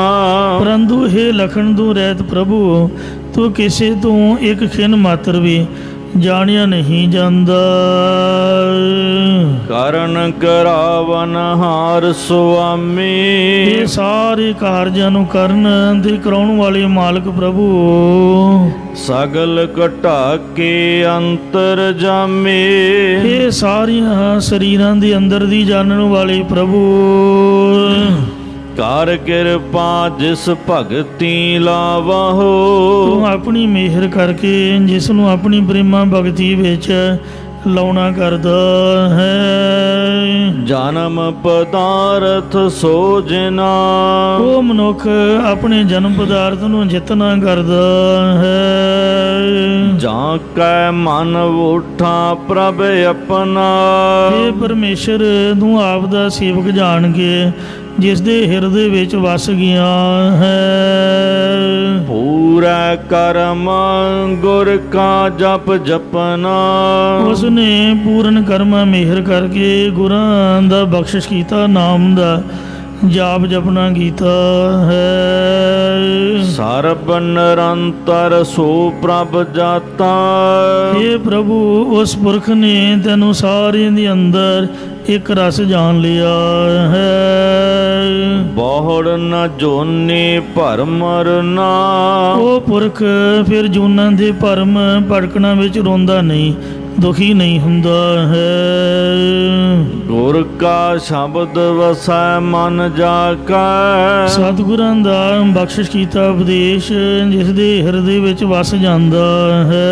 ਪਰੰਤੂ ਇਹ ਲਖਣ ਤੋਂ ਰਹਿਤ ਪ੍ਰਭੂ, ਤੂੰ ਕਿਸੇ ਤੋਂ ਇੱਕ ਖਿਨ ਮਾਤਰ ਵੀ ਜਾਣਿਆ ਨਹੀਂ ਜਾਂਦਾ। ਕਰਨ ਕਰਾਵਨ ਹਾਰ ਸੁਆਮੀ। ਇਹ ਸਾਰੇ ਕਾਰਜਾਂ ਨੂੰ ਕਰਨ ਤੇ ਕਰਾਉਣ ਵਾਲੇ ਮਾਲਕ ਪ੍ਰਭੂ, ਸਗਲ ਘਟਾ ਕੇ ਅੰਤਰ ਜਾਮੇ। ਇਹ ਸਾਰੀਆਂ ਸਰੀਰਾਂ ਦੇ ਅੰਦਰ ਦੀ ਜਾਣਨ ਵਾਲੇ ਪ੍ਰਭੂ, ਕਰ ਕਿਰਪਾ ਜਿਸ ਭਗਤੀ ਲਾਵਹੁ। ਤੂੰ ਆਪਣੀ ਮਿਹਰ ਕਰਕੇ ਜਿਸ ਨੂੰ ਆਪਣੀ ਪ੍ਰੇਮਾ ਭਗਤੀ ਵਿੱਚ ਲਾਉਣਾ ਕਰਦਾ ਹੈ। ਜਨਮ ਪਦਾਰਥ ਸੋਜਨਾ। ਉਹ ਮਨੁੱਖ ਆਪਣੇ ਜਨਮ ਪਦਾਰਥ ਨੂੰ ਜਿੱਤਣਾ ਕਰਦਾ ਹੈ। ਜਾਂ ਕੈ ਮਨ ਉਠਾ ਪ੍ਰਭ ਆਪਣਾ। ਇਹ ਪਰਮੇਸ਼ਰ ਤੂੰ ਆਪ ਦਾ ਸੇਵਕ ਜਾਣ ਕੇ ਜਿਸ ਦੇ ਹਿਰਦੇ ਵਿੱਚ ਵਸ ਗਿਆ ਹੈ। ਪੂਰਾ ਕਰਮ ਗੁਰ ਕਾ ਜਪ ਜਪਨਾ। ਉਸ ਨੇ ਪੂਰਨ ਕਰਮਾਂ ਮਿਹਰ ਕਰਕੇ ਗੁਰਾਂ ਦਾ ਬਖਸ਼ਿਸ਼ ਕੀਤਾ, ਨਾਮ ਦਾ ਜਾਪ ਜਪਣਾ ਕੀਤਾ ਹੈ। ਸਰਬ ਨਿਰੰਤਰ ਸੋ ਪ੍ਰਭ ਜਾਤਾ। हे प्रभु उस पुरख ने तेनों सारे ਦੇ ਅੰਦਰ ਇੱਕ ਰਸ ਜਾਣ ਲਿਆ ਹੈ। ਬਹੁੜ ਨ ਜੋਨੀ ਭਰਮਰ ਨਾ। ਉਹ ਪੁਰਖ ਫਿਰ ਜੂਨਾਂ ਦੇ ਭਰਮ ਭਟਕਣਾ ਵਿੱਚ ਰੋਂਦਾ ਨਹੀਂ, ਦੁਖੀ ਨਹੀਂ ਹੁੰਦਾ ਹੈ। ਗੁਰ ਕਾ ਸ਼ਬਦ ਵਸੈ ਮਨ ਜਾ ਕੈ। ਸਤਿਗੁਰਾਂ ਦਾ ਬਖਸ਼ਿਸ਼ ਕੀਤਾ ਉਪਦੇਸ਼ ਜਿਸ ਦੇ ਹਿਰਦੇ ਵਿੱਚ ਵਸ ਜਾਂਦਾ ਹੈ।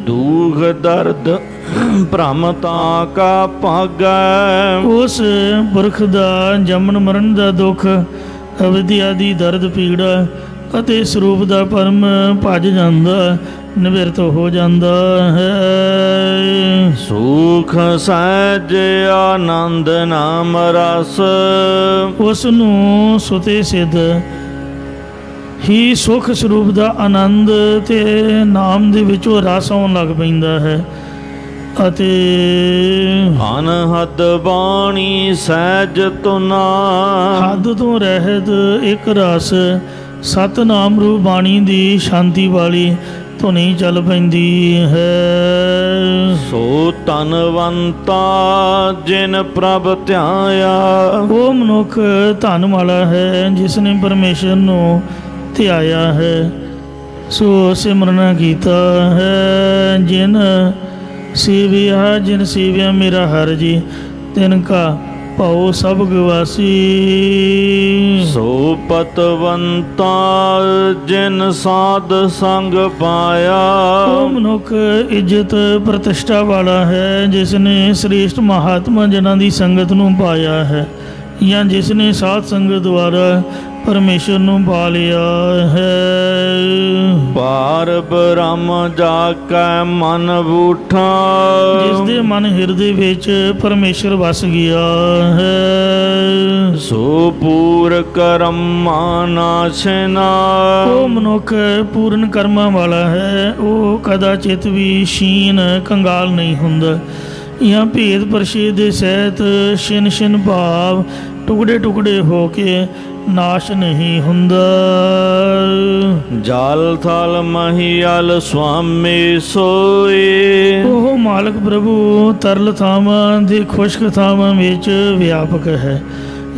ਦੁਖ ਦਰਦ ਭ੍ਰਮਤਾ ਕਾ ਭਾਗੈ। ਉਸ ਪੁਰਖ ਦਾ ਜੰਮਣ ਮਰਨ ਦਾ ਦੁੱਖ, ਅਵਧੀ ਆਦਿ ਦਰਦ ਪੀੜਾ ਅਤੇ ਸਰੂਪ ਦਾ ਭਰਮ ਭੱਜ ਜਾਂਦਾ, ਨਿਵਰਤ ਹੋ ਜਾਂਦਾ ਹੈ। ਸੁਖ ਸਹਿਜ ਆਨੰਦ ਨਾਮ ਰਸ। ਉਸ ਨੂੰ ਸੁਤੇ ਸਿੱਧ ਹੀ ਸੁਖ ਸਰੂਪ ਦਾ ਆਨੰਦ ਤੇ ਨਾਮ ਦੇ ਵਿੱਚੋਂ ਰਸ ਆਉਣ ਲੱਗ ਪੈਂਦਾ ਹੈ ਅਤੇ ਅਨਹਦ ਬਾਣੀ ਸਹਿਜ ਤੁਨਾ। ਹੱਦ ਤੋਂ ਰਹਿਤ ਇੱਕ ਰਸ ਸਤਿਨਾਮ ਰੂਪ ਬਾਣੀ ਦੀ ਸ਼ਾਂਤੀ ਵਾਲੀ ਧੁਨੀ ਚੱਲ ਪੈਂਦੀ ਹੈ। ਸੋ ਧਨਵੰਤਾ ਜਿਨ ਪ੍ਰਭ ਧਿਆਇਆ। ਉਹ ਮਨੁੱਖ ਧਨ ਵਾਲਾ ਹੈ ਜਿਸ ਨੇ ਪਰਮੇਸ਼ਰ ਨੂੰ ਧਿਆਇਆ ਹੈ, ਸੋ ਸਿਮਰਨ ਕੀਤਾ ਹੈ। ਜਿਨ ਸੇਵਿਆ ਜਿਨ ਸੇਵਿਆ ਮੇਰਾ ਹਰਿ ਜੀ, ਤਿਨ ਕਾ ਭਉ ਸਭ ਗਵਾਸੀ। ਸੋ ਪਤਵੰਤਾ ਜਿਨ ਸਾਧ ਸੰਗ ਪਾਇਆ। ਉਹ ਮਨੁੱਖ ਇੱਜ਼ਤ ਪ੍ਰਤਿਸ਼ਠਾ ਵਾਲਾ ਹੈ ਜਿਸ ਨੇ ਸ੍ਰੇਸ਼ਟ ਮਹਾਤਮਾ ਜਨਾਂ ਦੀ ਸੰਗਤ ਨੂੰ ਪਾਇਆ ਹੈ, ਜਾਂ ਜਿਸ ਨੇ ਸਾਧ ਸੰਗਤ ਦੁਆਰਾ ਪਰਮੇਸ਼ਰ ਨੂੰ ਪਾ ਲਿਆ ਹੈ। ਪਾਰ ਬ੍ਰਹਮ ਜਾ ਕੈ ਮਨ ਬੂਠਾ। ਜਿਸ ਦੇ ਮਨ ਹਿਰਦੇ ਵਿੱਚ ਪਰਮੇਸ਼ਰ ਵਸ ਗਿਆ ਹੈ। ਸੋ ਪੂਰ ਕਰਮਾ ਨਾਸ਼ਨਾ। ਉਹ ਮਨੁੱਖ ਪੂਰਨ ਕਰਮਾਂ ਵਾਲਾ ਹੈ, ਉਹ ਕਦਾਚਿਤ ਵੀ ਸ਼ੀਨ ਕੰਗਾਲ ਨਹੀਂ ਹੁੰਦਾ, ਜਾਂ ਭੇਦ ਪ੍ਰਸ਼ੇਦ ਦੇ ਸਹਿਤ ਛਿਨ ਛਿਨ ਭਾਵ ਟੁਕੜੇ ਟੁਕੜੇ ਹੋ ਕੇ ਨਾਸ਼ ਨਹੀਂ ਹੁੰਦਾ। ਜਲ ਥਲ ਮਹੀਅਲ ਸੁਆਮੀ ਸੋਏ। ਉਹ ਮਾਲਕ ਪ੍ਰਭੂ ਤਰਲ ਥਾਵਾਂ ਦੇ ਖੁਸ਼ਕ ਥਾਵਾਂ ਵਿੱਚ ਵਿਆਪਕ ਹੈ,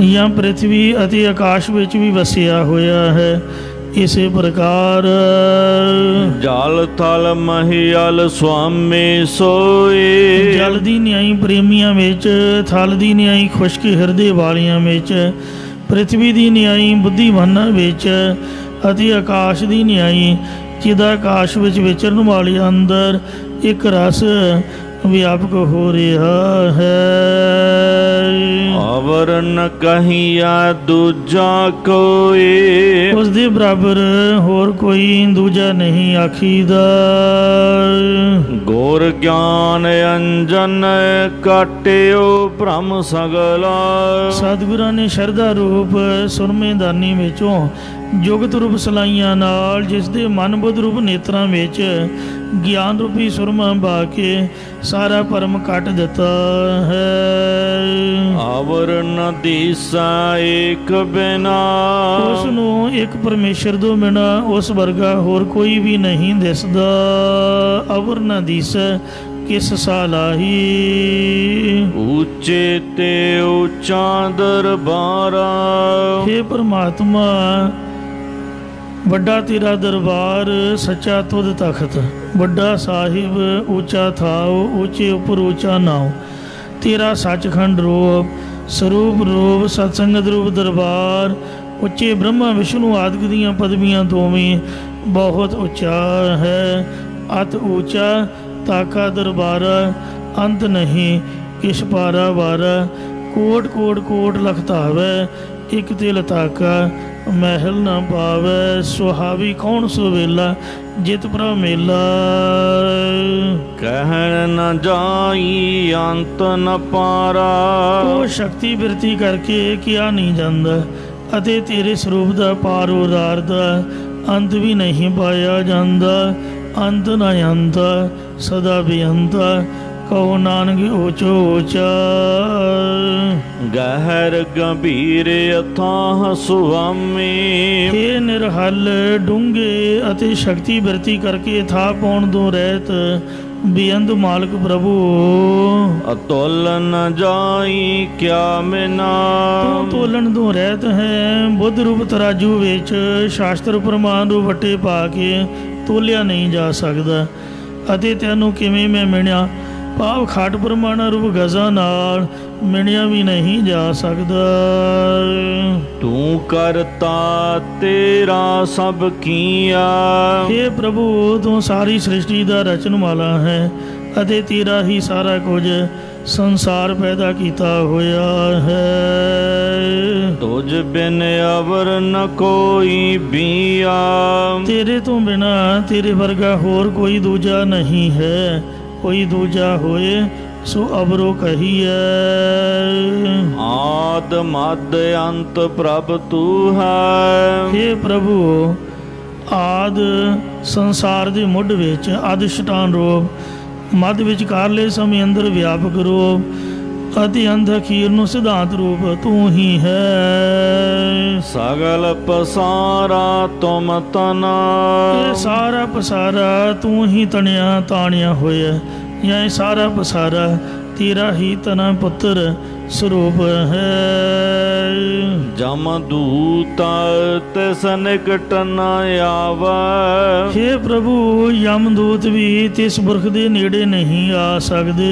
ਜਾਂ ਪ੍ਰithvi ਅਤੇ ਆਕਾਸ਼ ਵਿੱਚ ਵੀ ਵਸਿਆ ਹੋਇਆ ਹੈ। ਇਸੇ ਪ੍ਰਕਾਰ ਜਲ ਥਲ ਮਹੀਅਲ ਸੁਆਮੀ ਸੋਏ। ਜਲ ਦੀ ਨਿਆਈ ਪ੍ਰੇਮੀਆਂ ਵਿੱਚ, ਥਲ ਦੀ ਨਿਆਈ ਖੁਸ਼ਕ ਹਿਰਦੇ ਵਾਲਿਆਂ ਵਿੱਚ, ਪ੍ਰithvi ਦੀ ਨਿਆਈ ਬੁੱਧੀਵਾਨਾਂ ਵਿੱਚ ਅਤੇ ਆਕਾਸ਼ ਦੀ ਨਿਆਈ ਜਿਹਦਾ ਆਕਾਸ਼ ਵਿੱਚ ਵਿਚਰਨ ਵਾਲਿਆਂ ਅੰਦਰ ਇੱਕ ਰਸ ਵਿਆਪਕ ਹੋ ਰਿਹਾ ਹੈ। ਅਵਰ ਨ ਕਹੀਆ ਦੂਜਾ ਕੋਈ। ਉਸ ਦੇ ਬਰਾਬਰ ਹੋਰ ਕੋਈ ਦੂਜਾ ਨਹੀਂ ਆਖੀਦਾ। ਗੁਰ ਗਿਆਨ ਅੰਜਨ ਕਾਟਿਓ ਭ੍ਰਮ ਸਗਲਾ। ਸਤਿਗੁਰਾਂ ਨੇ ਸ਼ਰਧਾ ਰੂਪ ਸੁਰਮੇ ਦਾਨੀ ਵਿੱਚੋਂ ਜੁਗਤ ਰੂਪ ਸਲਾਈਆਂ ਨਾਲ ਜਿਸ ਦੇ ਮਨ ਬੁੱਧ ਰੂਪ ਨੇਤਰਾਂ ਵਿੱਚ ਗਿਆਨ ਰੂਪੀ ਸੁਰਮਾ ਪਾ ਕੇ ਸਾਰਾ ਭਰਮ ਕੱਟ ਦਿੱਤਾ ਹੈ। ਅਵਰ ਨ ਦੀਸਾ ਏਕ ਬਿਨਾ। ਉਸ ਨੂੰ ਇੱਕ ਪਰਮੇਸ਼ਰ ਤੋਂ ਬਿਨਾ ਉਸ ਵਰਗਾ ਹੋਰ ਕੋਈ ਵੀ ਨਹੀਂ ਦਿਸਦਾ। ਅਵਰ ਨ ਦੀਸ ਕਿਸ ਸਾਲਾਹੀ। ਉੱਚੇ ਤੇ ਉੱਚਾ ਦਰਬਾਰਾ। ਹੇ ਪਰਮਾਤਮਾ, ਵੱਡਾ ਤੇਰਾ ਦਰਬਾਰ, ਸੱਚਾ ਤੁਧ ਤਖਤ, ਵੱਡਾ ਸਾਹਿਬ, ਉੱਚਾ ਥਾਉ, ਉੱਚੇ ਉੱਪਰ ਉੱਚਾ ਨਾਉ। ਤੇਰਾ ਸੱਚਖੰਡ ਰੂਪ, ਸਰੂਪ ਰੂਪ, ਸਤਸੰਗਤ ਰੂਪ ਦਰਬਾਰ, ਉੱਚੇ ਬ੍ਰਹਮਾ ਵਿਸ਼ਨੂੰ ਆਦਿਕ ਦੀਆਂ ਪਦਵੀਆਂ ਦੋਵੇਂ ਬਹੁਤ ਉੱਚਾ ਹੈ। ਅਤ ਉੱਚਾ ਤਾਕਾ ਦਰਬਾਰਾ, ਅੰਤ ਨਹੀਂ ਕਿਛ ਪਾਰਾ ਵਾਰਾ। ਕੋਟ ਕੋਟ ਕੋਟ ਲਖ ਧਾਵੈ, ਇੱਕ ਤਿਲ ਤਾਕਾ ਮਹਿਲ ਨਾ ਪਾਵੈ। ਸੁਹਾਵੀ ਕੌਣ ਸੁਵੇਲਾ, ਜਿਤ ਪ੍ਰਭ ਮੇਲਾ। ਕਹਿਣ ਨ ਜਾਈ ਅੰਤ ਨ ਪਾਰਾ। ਉਹ ਸ਼ਕਤੀ ਬਿਰਤੀ ਕਰਕੇ ਕਿਹਾ ਨਹੀਂ ਜਾਂਦਾ ਅਤੇ ਤੇਰੇ ਸਰੂਪ ਦਾ ਪਾਰ ਉਦਾਰ ਦਾ ਅੰਤ ਵੀ ਨਹੀਂ ਪਾਇਆ ਜਾਂਦਾ। ਅੰਤ ਨਾ ਅੰਤ ਸਦਾ ਬੇਅੰਤ, ਕਹੋ ਨਾਨਕ ਊਚੋ ਊਚਾ। ਗਹਿਰ ਗੰਭੀਰ ਅਥਾਹ ਸੁਆਮੀ। ਇਹ ਨਿਰਹਲ ਡੂੰਘੇ ਅਤੇ ਸ਼ਕਤੀ ਬਿਰਤੀ ਕਰਕੇ ਥਾ ਪਾਉਣ ਤੋਂ ਰਹਿਤ ਬੇਅੰਤ ਮਾਲਕ ਪ੍ਰਭੂ ਅਤੁਲ ਨ ਜਾਈ ਕਿਆ ਮਿਨਾ ਤੂੰ ਤੋਲਣ ਤੋਂ ਰਹਿਤ ਹੈ। ਬੁੱਧ ਰੂਪ ਤਰਾਜੂ ਵਿੱਚ ਸ਼ਾਸਤਰ ਪ੍ਰਮਾਣ ਰੂਪ ਵੱਟੇ ਪਾ ਕੇ ਤੋਲਿਆ ਨਹੀਂ ਜਾ ਸਕਦਾ ਅਤੇ ਤੈਨੂੰ ਕਿਵੇਂ ਮੈਂ ਮਿਣਿਆ ਭਾਵ ਖਾਟ ਪ੍ਰਮਾਣਾ ਰੂਪ ਗਜ਼ਾਂ ਨਾਲ ਮਿਣਿਆ ਵੀ ਨਹੀਂ ਜਾ ਸਕਦਾ। ਤੂੰ ਕਰਤਾ ਤੇਰਾ ਸਭ ਕੀਆ हे ਪ੍ਰਭੂ ਤੂੰ ਸਾਰੀ ਸ੍ਰਿਸ਼ਟੀ ਦਾ ਰਚਨ ਵਾਲਾ ਹੈ ਅਤੇ ਤੇਰਾ ਹੀ ਸਾਰਾ ਕੁਝ ਸੰਸਾਰ ਪੈਦਾ ਕੀਤਾ ਹੋਇਆ ਹੈ। ਤੁਝ ਬਿਨ ਅਵਰ ਨ ਕੋਈ ਬੀਆ ਤੇਰੇ ਤੋਂ ਬਿਨਾ ਤੇਰੇ ਵਰਗਾ ਹੋਰ ਕੋਈ ਦੂਜਾ ਨਹੀਂ ਹੈ। ਕੋਈ ਦੂਜਾ ਹੋਏ ਸੋ ਅਵਰੋ ਕਹੀਐ। ਆਦ ਮਦ ਅੰਤ ਪ੍ਰਭ ਤੂੰ ਹੈ। हे ਪ੍ਰਭੂ ਆਦ ਸੰਸਾਰ ਦੇ ਮੁੱਢ ਵਿੱਚ ਅਦਿਸ਼ਟਾਨ ਰੂਪ ਮੱਧ ਵਿਚਕਾਰਲੇ ਸਮੇਂ ਅੰਦਰ ਵਿਆਪਕ ਰੂਪ ਅਤੇ ਅੰਤ ਅਖੀਰ ਨੂੰ ਸਿਧਾਂਤ ਰੂਪ ਤੂੰ ਹੀ ਹੈ। ਸਗਲ ਪਸਾਰਾ ਤੁਮ ਤਨਾ ਇਹ ਸਾਰਾ ਪਸਾਰਾ ਤੂੰ ਹੀ ਤਣਿਆ ਤਾਣਿਆ ਹੋਇਆ ਜਾਂ ਇਹ ਸਾਰਾ ਪਸਾਰਾ ਤੇਰਾ ਹੀ ਤਨਾ ਪੁੱਤਰ ਸਰੂਪ ਹੈ। ਜਮ ਦੂਤ ਤਿਸ ਨਿਕਟ ਨ ਆਵੈ हे ਪ੍ਰਭੂ ਯਮਦੂਤ ਵੀ ਤਿਸ ਪੁਰਖ ਦੇ ਨੇੜੇ ਨਹੀਂ ਆ ਸਕਦੇ।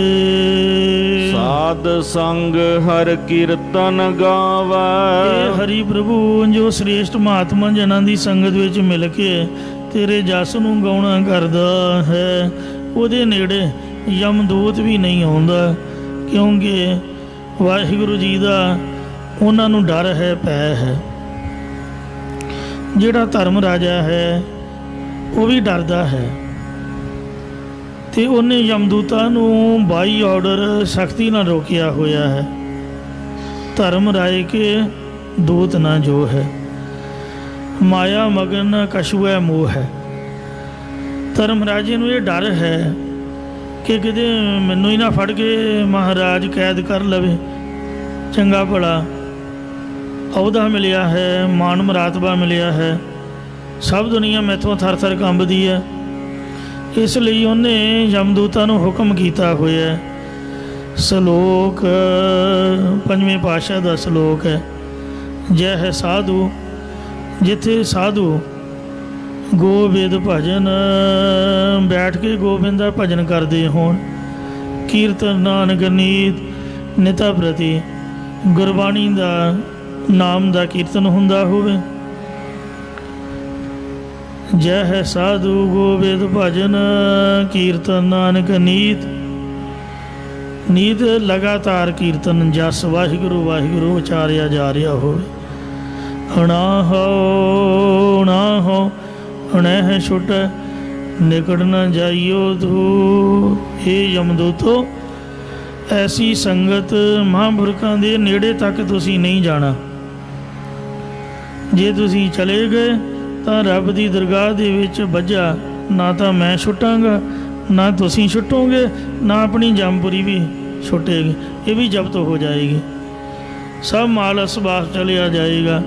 ਸਾਧ ਸੰਗ ਹਰ ਕੀਰਤਨ ਗਾਵੈ हे ਹਰੀ ਪ੍ਰਭੂ ਜੋ ਸ੍ਰੇਸ਼ਟ ਮਹਾਤਮਾ ਜਨਾਂ ਦੀ ਸੰਗਤ ਵਿੱਚ ਮਿਲ ਕੇ ਤੇਰੇ ਜਸ ਨੂੰ ਗਾਉਣਾ ਕਰਦਾ ਹੈ ਉਹਦੇ ਨੇੜੇ ਯਮਦੂਤ ਵੀ ਨਹੀਂ ਆਉਂਦਾ ਕਿਉਂਕਿ ਵਾਹਿਗੁਰੂ ਜੀ ਦਾ ਉਹਨਾਂ ਨੂੰ ਡਰ ਹੈ ਭੈ ਹੈ। ਜਿਹੜਾ ਧਰਮ ਰਾਜਾ ਹੈ ਉਹ ਵੀ ਡਰਦਾ ਹੈ ਤੇ ਉਹਨੇ ਯਮਦੂਤਾਂ ਨੂੰ ਬਾਈ ਆਰਡਰ ਸਖਤੀ ਨਾਲ ਰੋਕਿਆ ਹੋਇਆ ਹੈ। ਧਰਮ ਰਾਏ ਕੇ ਦੂਤ ਨਾ ਜੋ ਹੈ ਮਾਇਆ ਮਗਨ ਕਛੁਐ ਮੋਹ ਹੈ। ਧਰਮ ਰਾਜੇ ਨੂੰ ਇਹ ਡਰ ਹੈ ਕਿ ਕਿਤੇ ਮੈਨੂੰ ਹੀ ਨਾ ਫੜ ਕੇ ਮਹਾਰਾਜ ਕੈਦ ਕਰ ਲਵੇ। ਚੰਗਾ ਭਲਾ ਅਹੁਦਾ ਮਿਲਿਆ ਹੈ ਮਾਣ ਮਰਾਤਬਾ ਮਿਲਿਆ ਹੈ ਸਭ ਦੁਨੀਆ ਮੈਥੋਂ ਥਰ ਥਰ ਕੰਬਦੀ ਹੈ। ਇਸ ਲਈ ਉਹਨੇ ਯਮਦੂਤਾਂ ਨੂੰ ਹੁਕਮ ਕੀਤਾ ਹੋਇਆ। ਸ਼ਲੋਕ ਪੰਜਵੇਂ ਪਾਤਸ਼ਾਹ ਦਾ ਸ਼ਲੋਕ ਹੈ। ਜੈ ਹੈ ਸਾਧੂ ਜਿੱਥੇ ਸਾਧੂ ਗੋਬਿੰਦ ਭਜਨ ਬੈਠ ਕੇ ਗੋਬਿੰਦ ਦਾ ਭਜਨ ਕਰਦੇ ਹੋਣ ਕੀਰਤਨ ਨਾਨਕ ਨੀਤ ਨਿਤਾ ਪ੍ਰਤੀ ਗੁਰਬਾਣੀ ਦਾ ਨਾਮ ਦਾ ਕੀਰਤਨ ਹੁੰਦਾ ਹੋਵੇ। ਜੈ ਹੈ ਸਾਧੂ ਗੋਬਿੰਦ ਭਜਨ ਕੀਰਤਨ ਨਾਨਕ ਨੀਤ ਨੀਤ ਲਗਾਤਾਰ ਕੀਰਤਨ ਜਸ ਵਾਹਿਗੁਰੂ ਵਾਹਿਗੁਰੂ ਉਚਾਰਿਆ ਜਾ ਰਿਹਾ ਹੋਵੇ। ਅਣਾਹੋ ਅਣਹਿ ਛੁਟ ਨਿਕਟ ਨ ਜਾਈਓ ਧੂ। हे ਯਮਦੂਤੋ ਐਸੀ ਸੰਗਤ ਮਹਾਂਪੁਰਖਾਂ ਦੇ ਨੇੜੇ ਤੱਕ ਤੁਸੀਂ ਨਹੀਂ ਜਾਣਾ। ਜੇ ਤੁਸੀਂ ਚਲੇ ਗਏ ਤਾਂ ਰੱਬ ਦੀ ਦਰਗਾਹ ਦੇ ਵਿੱਚ ਵੱਜਾ ਨਾ ਤਾਂ ਮੈਂ ਛੁੱਟਾਂਗਾ ਨਾ ਤੁਸੀਂ ਛੁੱਟੋਗੇ ਨਾ ਆਪਣੀ ਜੰਮਪੁਰੀ ਵੀ ਛੁੱਟੇਗੀ ਇਹ ਵੀ ਜ਼ਬਤ ਹੋ ਜਾਏਗੀ ਸਭ ਮਾਲ ਅਸਬਾਸ ਚਲਿਆ ਜਾਏਗਾ।